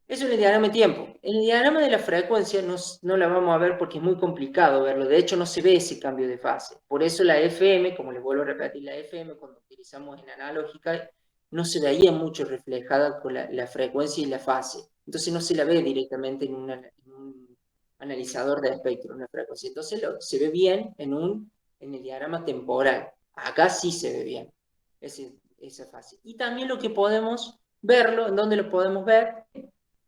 Eso en el diagrama de tiempo. En el diagrama de la frecuencia no la vamos a ver porque es muy complicado verlo. De hecho, no se ve ese cambio de fase. Por eso la FM, como les vuelvo a repetir, la FM cuando utilizamos en analógica, no se veía mucho reflejada con la frecuencia y la fase. Entonces no se la ve directamente en un analizador de espectro, una frecuencia. Entonces se ve bien en el diagrama temporal. Acá sí se ve bien esa fase. Y también lo que podemos verlo, ¿en dónde lo podemos ver?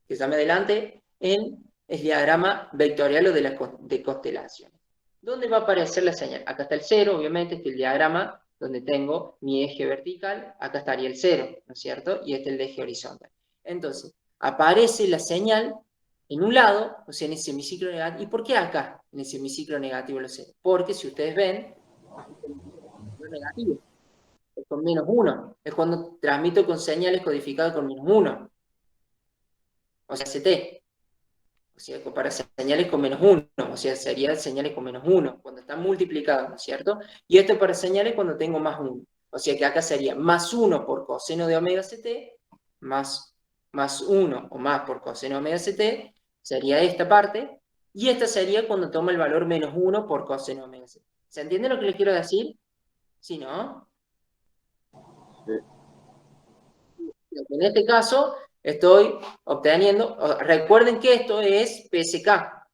Que ya me adelante, en el diagrama vectorial o de constelaciones. ¿Dónde va a aparecer la señal? Acá está el 0, obviamente, este es el diagrama donde tengo mi eje vertical, acá estaría el 0, ¿no es cierto? Y este es el eje horizontal. Entonces, aparece la señal en un lado, o sea, en el semiciclo negativo. ¿Y por qué acá, en el semiciclo negativo lo 0? Porque si ustedes ven, el semiciclo negativo es con -1, es cuando transmito con señales codificadas con -1, o sea, ST. O sea, para señales con -1, o sea, serían señales con -1, cuando están multiplicadas, ¿no es cierto? Y esto para señales cuando tengo +1. O sea que acá sería +1 por coseno de omega ct, más 1 o más por coseno de omega ct, sería esta parte, y esta sería cuando tomo el valor -1 por coseno de omega ct. ¿Se entiende lo que les quiero decir? ¿Sí, no? Sí. En este caso, estoy obteniendo, recuerden que esto es PSK.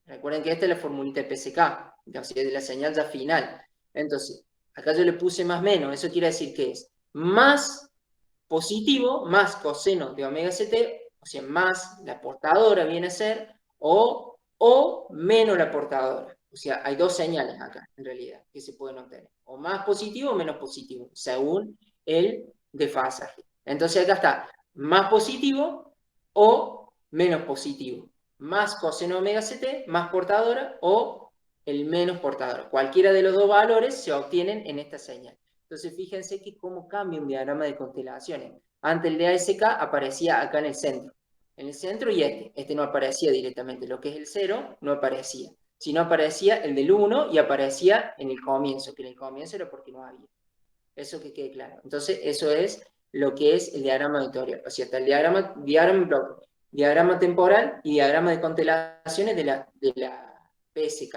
Recuerden que esta es la formulita de PSK, o sea, de la señal ya final. Entonces, acá yo le puse más menos, eso quiere decir que es más positivo, más coseno de omega ct, o sea, más la portadora viene a ser, o menos la portadora. O sea, hay dos señales acá, en realidad, que se pueden obtener. O más positivo o menos positivo, según el desfasaje. Entonces acá está más positivo o menos positivo. Más coseno omega ct, más portadora o el menos portadora. Cualquiera de los dos valores se obtienen en esta señal. Entonces fíjense que cómo cambia un diagrama de constelaciones. Antes el de ASK aparecía acá en el centro. En el centro y este no aparecía directamente. Lo que es el 0 no aparecía. Sino aparecía el del 1 y aparecía en el comienzo, que en el comienzo era porque no había. Eso que quede claro. Entonces eso es lo que es el diagrama vectorial. O sea, está el diagrama temporal y diagrama de constelaciones de la PSK.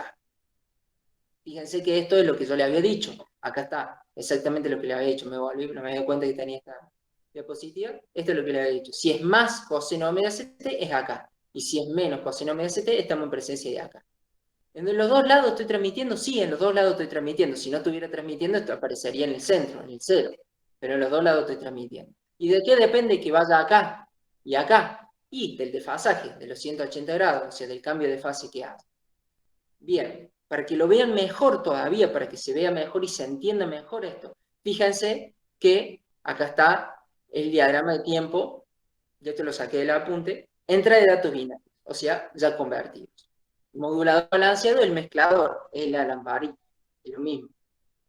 Fíjense que esto es lo que yo le había dicho. Acá está exactamente lo que le había dicho. Me volví, no me di cuenta que tenía esta diapositiva. Esto es lo que le había dicho. Si es más coseno omega ct, es acá. Y si es menos coseno omega ct, estamos en presencia de acá. ¿En los dos lados estoy transmitiendo? Sí, en los dos lados estoy transmitiendo. Si no estuviera transmitiendo, esto aparecería en el centro, en el 0. Pero en los dos lados estoy transmitiendo. ¿Y de qué depende que vaya acá y acá? Y del desfasaje, de los 180 grados, o sea, del cambio de fase que hace. Bien, para que lo vean mejor todavía, para que se vea mejor y se entienda mejor esto, fíjense que acá está el diagrama de tiempo, yo esto lo saqué del apunte, entrada de datos binarios, o sea, ya convertidos. El modulador balanceado, el mezclador, el alambrito, es lo mismo.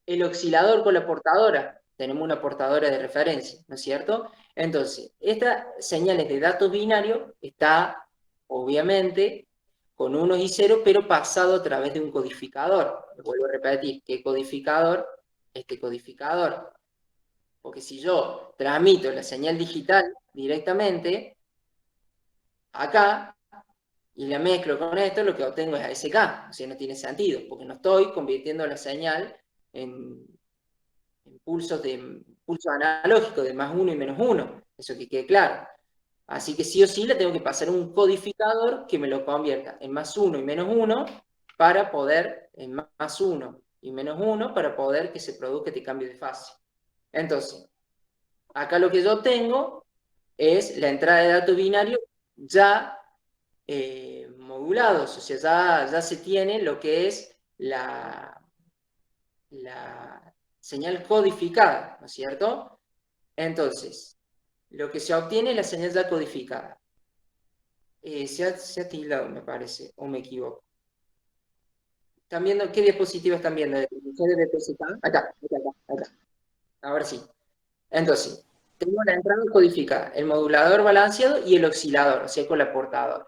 El oscilador con la portadora, tenemos una portadora de referencia, ¿no es cierto? Entonces, estas señales de datos binarios está obviamente, con unos y ceros, pero pasado a través de un codificador. Lo vuelvo a repetir, ¿qué codificador? Este codificador. Porque si yo transmito la señal digital directamente acá y la mezclo con esto, lo que obtengo es ASK. O sea, no tiene sentido, porque no estoy convirtiendo la señal en pulsos analógicos de más 1 y menos 1. Eso que quede claro. Así que sí o sí le tengo que pasar un codificador que me lo convierta en más 1 y menos 1 para poder, en más 1 y menos 1 para poder que se produzca este cambio de fase. Entonces, acá lo que yo tengo es la entrada de datos binarios ya modulados, o sea, ya se tiene lo que es la señal codificada, ¿no es cierto? Entonces, lo que se obtiene es la señal ya codificada. Se ha tildado, me parece, o me equivoco. ¿Están viendo? ¿Qué diapositiva están viendo? ¿De BPSK? Acá. Ahora sí. Entonces, tengo la entrada codificada, el modulador balanceado y el oscilador, o sea, con el aportador.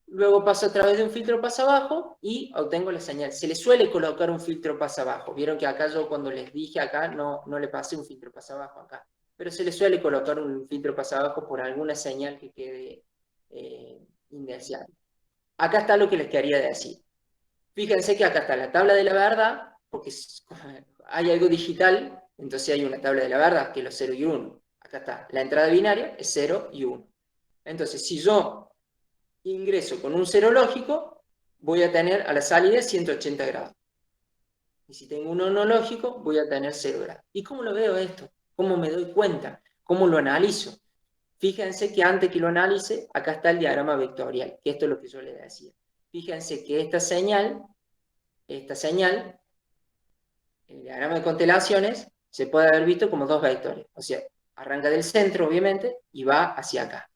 Luego paso a través de un filtro pasa abajo y obtengo la señal. Se le suele colocar un filtro pasa abajo. Vieron que acá yo cuando les dije acá no le pasé un filtro pasa abajo acá. Pero se le suele colocar un filtro pasa abajo por alguna señal que quede indeseable. Acá está lo que les quería decir. Fíjense que acá está la tabla de la verdad, porque hay algo digital, entonces hay una tabla de la verdad, que es los 0 y 1. Acá está, la entrada binaria es 0 y 1. Entonces, si yo ingreso con un 0 lógico, voy a tener a la salida 180 grados. Y si tengo uno no lógico, voy a tener 0 grados. ¿Y cómo lo veo esto? ¿Cómo me doy cuenta? ¿Cómo lo analizo? Fíjense que antes que lo analice, acá está el diagrama vectorial, que esto es lo que yo les decía. Fíjense que esta señal, el diagrama de constelaciones, se puede haber visto como dos vectores. O sea, arranca del centro, obviamente, y va hacia acá.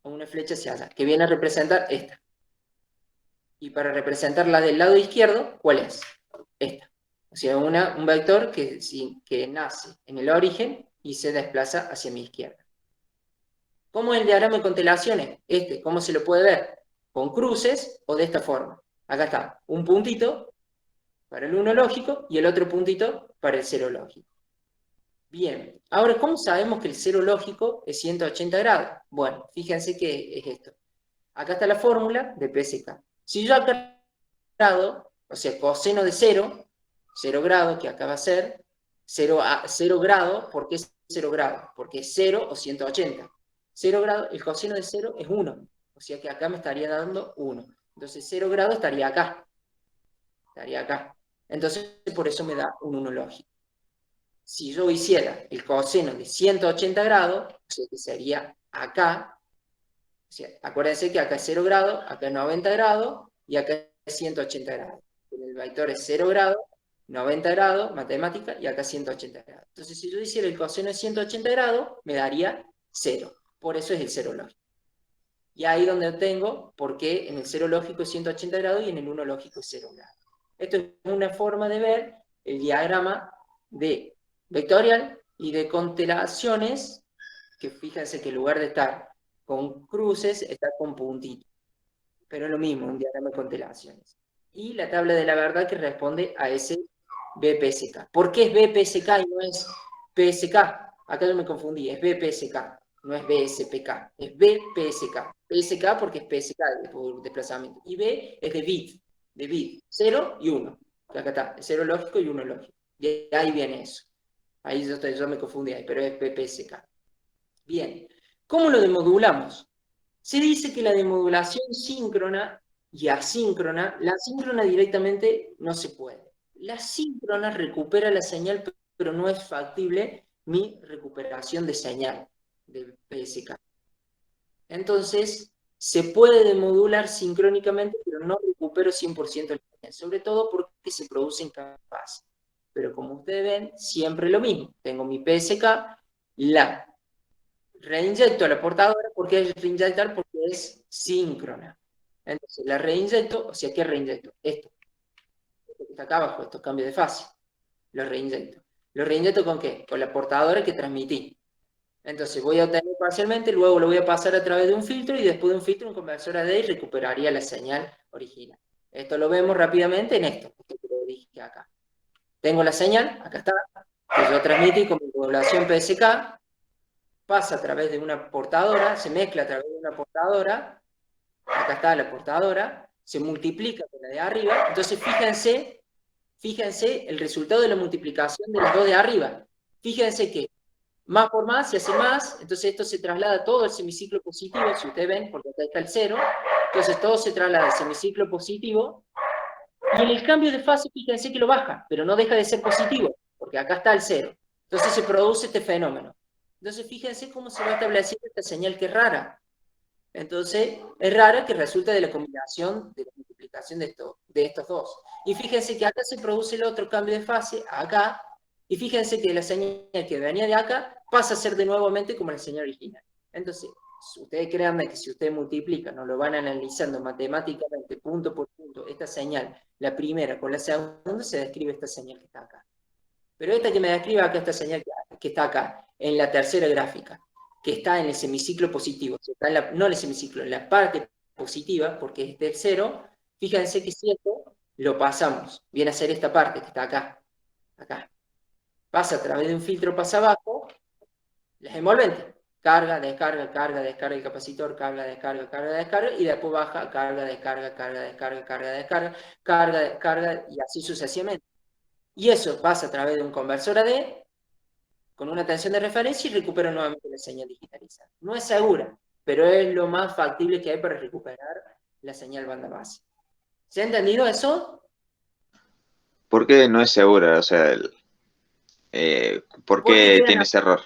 Una flecha hacia allá, que viene a representar esta. Y para representar la del lado izquierdo, ¿cuál es? Esta. O sea, un vector que nace en el origen y se desplaza hacia mi izquierda. ¿Cómo es el diagrama de constelaciones? ¿Cómo se lo puede ver? Con cruces o de esta forma. Acá está un puntito para el 1 lógico y el otro puntito para el 0 lógico. Bien, ahora, ¿cómo sabemos que el 0 lógico es 180 grados? Bueno, fíjense que es esto. Acá está la fórmula de PSK. Si yo acá grado, o sea, coseno de 0, 0 grado, que acá va a ser 0 grado, ¿por qué es 0 grado? Porque es 0 o 180. 0 grado, el coseno de 0 es 1, o sea que acá me estaría dando 1. Entonces 0 grado estaría acá. Entonces por eso me da un 1 lógico. Si yo hiciera el coseno de 180 grados, o sea que sería acá, o sea, acuérdense que acá es 0 grado, acá es 90 grados y acá es 180 grados. El vector es 0 grados, 90 grados, matemática, y acá 180 grados. Entonces, si yo hiciera el coseno de 180 grados, me daría 0. Por eso es el 0 lógico. Y ahí donde obtengo por qué en el 0 lógico es 180 grados y en el 1 lógico es 0 grados. Esto es una forma de ver el diagrama de vectorial y de constelaciones, que fíjense que en lugar de estar con cruces, está con puntitos. Pero es lo mismo, un diagrama de constelaciones. Y la tabla de la verdad que responde a ese BPSK. ¿Por qué es BPSK y no es PSK? Acá yo me confundí, es BPSK, no es BSPK, es BPSK. PSK porque es PSK, por desplazamiento. Y B es de bit, 0 y 1. Acá está, 0 lógico y 1 lógico. Y ahí viene eso. Ahí yo me confundí, pero es BPSK. Bien, ¿cómo lo demodulamos? Se dice que la demodulación síncrona y asíncrona, la asíncrona directamente no se puede. La síncrona recupera la señal, pero no es factible mi recuperación de señal de PSK. Entonces, se puede demodular sincrónicamente, pero no recupero 100% la señal, sobre todo porque se produce en cada fase. Pero como ustedes ven, siempre lo mismo. Tengo mi PSK, la reinyecto a la portadora, porque es reinyectar porque es síncrona. Entonces la reinyecto, o sea, ¿qué reinyecto? Esto que está acá abajo, estos cambios de fase. Lo reinyecto. ¿Lo reinyecto con qué? Con la portadora que transmití. Entonces voy a obtener parcialmente, luego lo voy a pasar a través de un filtro y después de un filtro un conversor AD y recuperaría la señal original. Esto lo vemos rápidamente en esto, que lo dije acá. Tengo la señal, acá está, que yo transmití con mi modulación PSK, pasa a través de una portadora, se mezcla a través de una portadora, acá está la portadora, se multiplica con la de arriba, entonces fíjense el resultado de la multiplicación de las dos de arriba. Fíjense que más por más se hace más, entonces esto se traslada todo al semiciclo positivo, si ustedes ven, porque acá está el 0, entonces todo se traslada al semiciclo positivo, y en el cambio de fase, fíjense que lo baja, pero no deja de ser positivo, porque acá está el 0. Entonces se produce este fenómeno. Entonces fíjense cómo se va estableciendo esta señal que es rara. Entonces, es rara que resulta de la combinación, de la multiplicación de estos dos. Y fíjense que acá se produce el otro cambio de fase, acá, y fíjense que la señal que venía de acá pasa a ser de nuevamente como la señal original. Entonces, ustedes créanme que si ustedes multiplican o lo van analizando matemáticamente, punto por punto, esta señal, la primera con la segunda, se describe esta señal que está acá. Pero esta que me describe acá, esta señal que está acá, en la tercera gráfica, que está en el semiciclo positivo, está en no en el semiciclo, en la parte positiva, porque es del 0, fíjense que si esto lo pasamos, viene a ser esta parte que está acá, acá. Pasa a través de un filtro, pasa abajo, las envolventes, carga, descarga, carga, descarga el capacitor, carga, descarga, y después baja, carga, descarga, carga, descarga, carga, descarga, carga, descarga, y así sucesivamente. Y eso pasa a través de un conversor AD, con una tensión de referencia y recupero nuevamente la señal digitalizada. No es segura, pero es lo más factible que hay para recuperar la señal banda base. ¿Se ha entendido eso? ¿Por qué no es segura? O sea, ¿por Porque qué tiene ese error?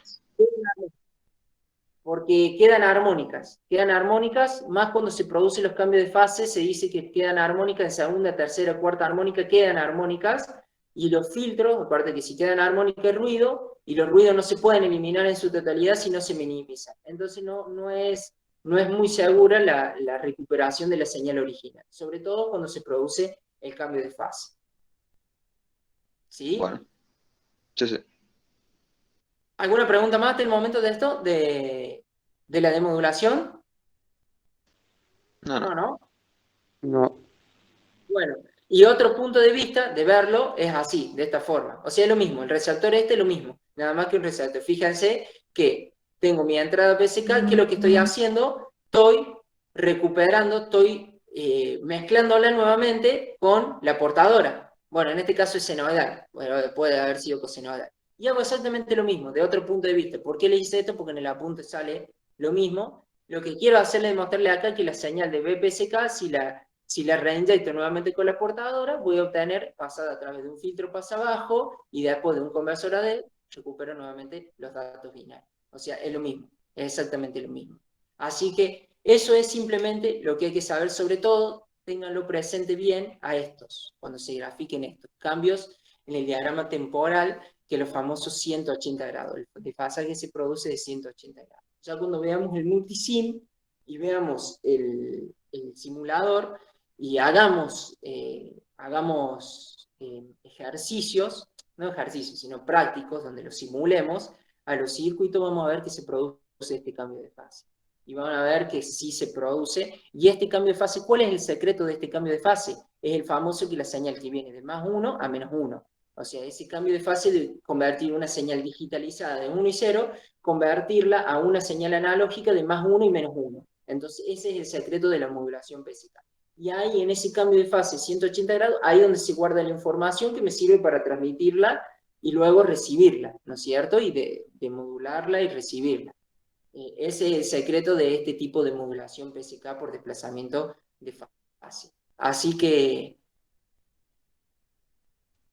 Quedan armónicas, más cuando se producen los cambios de fase, se dice que quedan armónicas en segunda, tercera, cuarta armónica, quedan armónicas, y los filtros, aparte que si quedan armónicas es ruido, y los ruidos no se pueden eliminar en su totalidad si no se minimizan. Entonces no es muy segura la recuperación de la señal original, sobre todo cuando se produce el cambio de fase. ¿Sí? Bueno, sí. ¿Alguna pregunta más del momento de esto, de la demodulación? No. No. Bueno, y otro punto de vista de verlo es así, de esta forma. O sea, es lo mismo, el receptor es lo mismo, nada más que un receptor. Fíjense que tengo mi entrada PSK, que es lo que estoy haciendo, estoy recuperando, estoy mezclándola nuevamente con la portadora. Bueno, en este caso es senoidal, bueno, puede haber sido cosenoidal. Y hago exactamente lo mismo, de otro punto de vista. ¿Por qué le hice esto? Porque en el apunte sale lo mismo. Lo que quiero hacerle es demostrarle acá que la señal de BPSK, si la reinyecto nuevamente con la portadora, voy a obtener, pasada a través de un filtro pasa abajo, y después de un conversor AD, recupero nuevamente los datos binarios. O sea, es lo mismo, es exactamente lo mismo. Así que eso es simplemente lo que hay que saber, sobre todo, ténganlo presente bien a estos, cuando se grafiquen estos cambios en el diagrama temporal, que los famosos 180 grados, el desfasaje se produce de 180 grados. Ya cuando veamos el multisim y veamos el simulador, y hagamos ejercicios, no ejercicios, sino prácticos, donde los simulemos a los circuitos, vamos a ver que se produce este cambio de fase. Y van a ver que sí se produce. Y este cambio de fase, ¿cuál es el secreto de este cambio de fase? Es el famoso que la señal que viene de más 1 a menos 1. O sea, ese cambio de fase de convertir una señal digitalizada de 1 y 0, convertirla a una señal analógica de más 1 y menos 1. Entonces, ese es el secreto de la modulación PSK. Y ahí, en ese cambio de fase 180 grados, ahí donde se guarda la información que me sirve para transmitirla y luego recibirla, ¿no es cierto? Y de modularla y recibirla. Ese es el secreto de este tipo de modulación PSK por desplazamiento de fase. Así que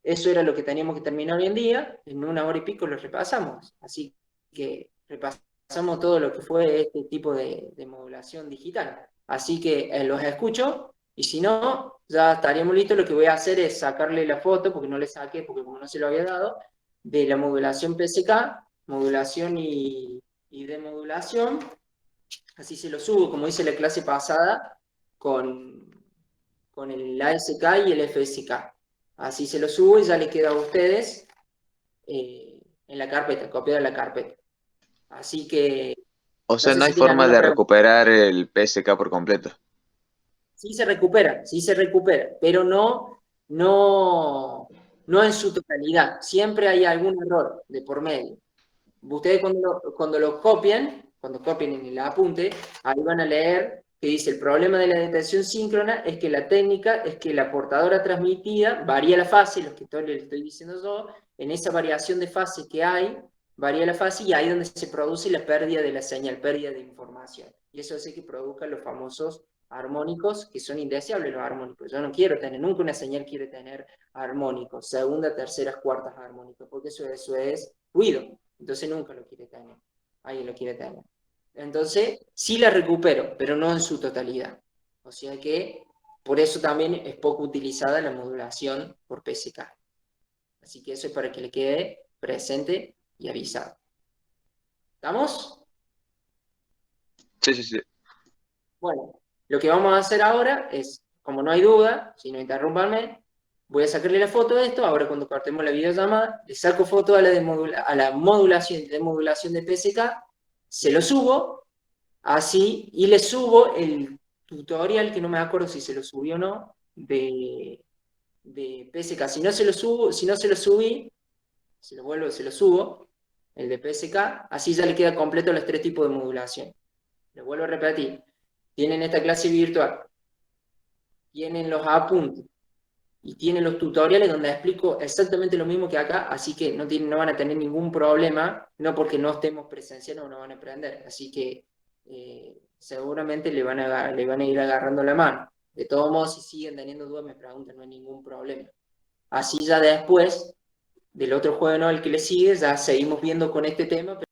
eso era lo que teníamos que terminar hoy en día. En 1 hora y pico lo repasamos. Así que repasamos todo lo que fue este tipo de modulación digital. Así que los escucho, y si no, ya estaríamos listos. Lo que voy a hacer es sacarle la foto, porque no le saqué, porque como no se lo había dado, de la modulación PSK, modulación y demodulación. Así se lo subo, como hice la clase pasada, con el ASK y el FSK. Así se lo subo y ya les queda a ustedes en la carpeta, copiado en la carpeta. Así que, O no sea, sé no si hay tiene forma alguna de pregunta. recuperar el PSK por completo. Sí se recupera, pero no en su totalidad. Siempre hay algún error de por medio. Ustedes cuando lo copien, cuando copien en el apunte, ahí van a leer que dice: el problema de la detección síncrona es que la técnica es que la portadora transmitida varía la fase, lo que le estoy diciendo yo, en esa variación de fase que hay, varía la fase y ahí es donde se produce la pérdida de la señal, pérdida de información. Y eso hace que produzca los famosos armónicos, que son indeseables los armónicos. Yo no quiero tener, nunca una señal quiere tener armónicos, segunda, terceras, cuartas armónicos, porque eso es ruido. Entonces nunca lo quiere tener. Alguien lo quiere tener. Entonces, sí la recupero, pero no en su totalidad. O sea que, por eso también es poco utilizada la modulación por PSK. Así que eso es para que le quede presente y avisado. ¿Estamos? Sí, sí, sí. Bueno, lo que vamos a hacer ahora es, como no hay duda, si no interrúmpanme, voy a sacarle la foto de esto. Ahora cuando cortemos la videollamada, le saco foto a la modulación y demodulación de PSK, se lo subo, así, y le subo el tutorial, que no me acuerdo si se lo subió o no, de PSK. Si no se lo subí, se lo subo, el de PSK, así ya le queda completo los 3 tipos de modulación. Les vuelvo a repetir. Tienen esta clase virtual, tienen los apuntes y tienen los tutoriales donde explico exactamente lo mismo que acá, así que no van a tener ningún problema, no porque no estemos presenciando o no van a aprender, así que seguramente le van a ir agarrando la mano. De todos modos, si siguen teniendo dudas, me preguntan, no hay ningún problema. Así ya después del otro juego, ¿no?, el que le sigue, ya seguimos viendo con este tema.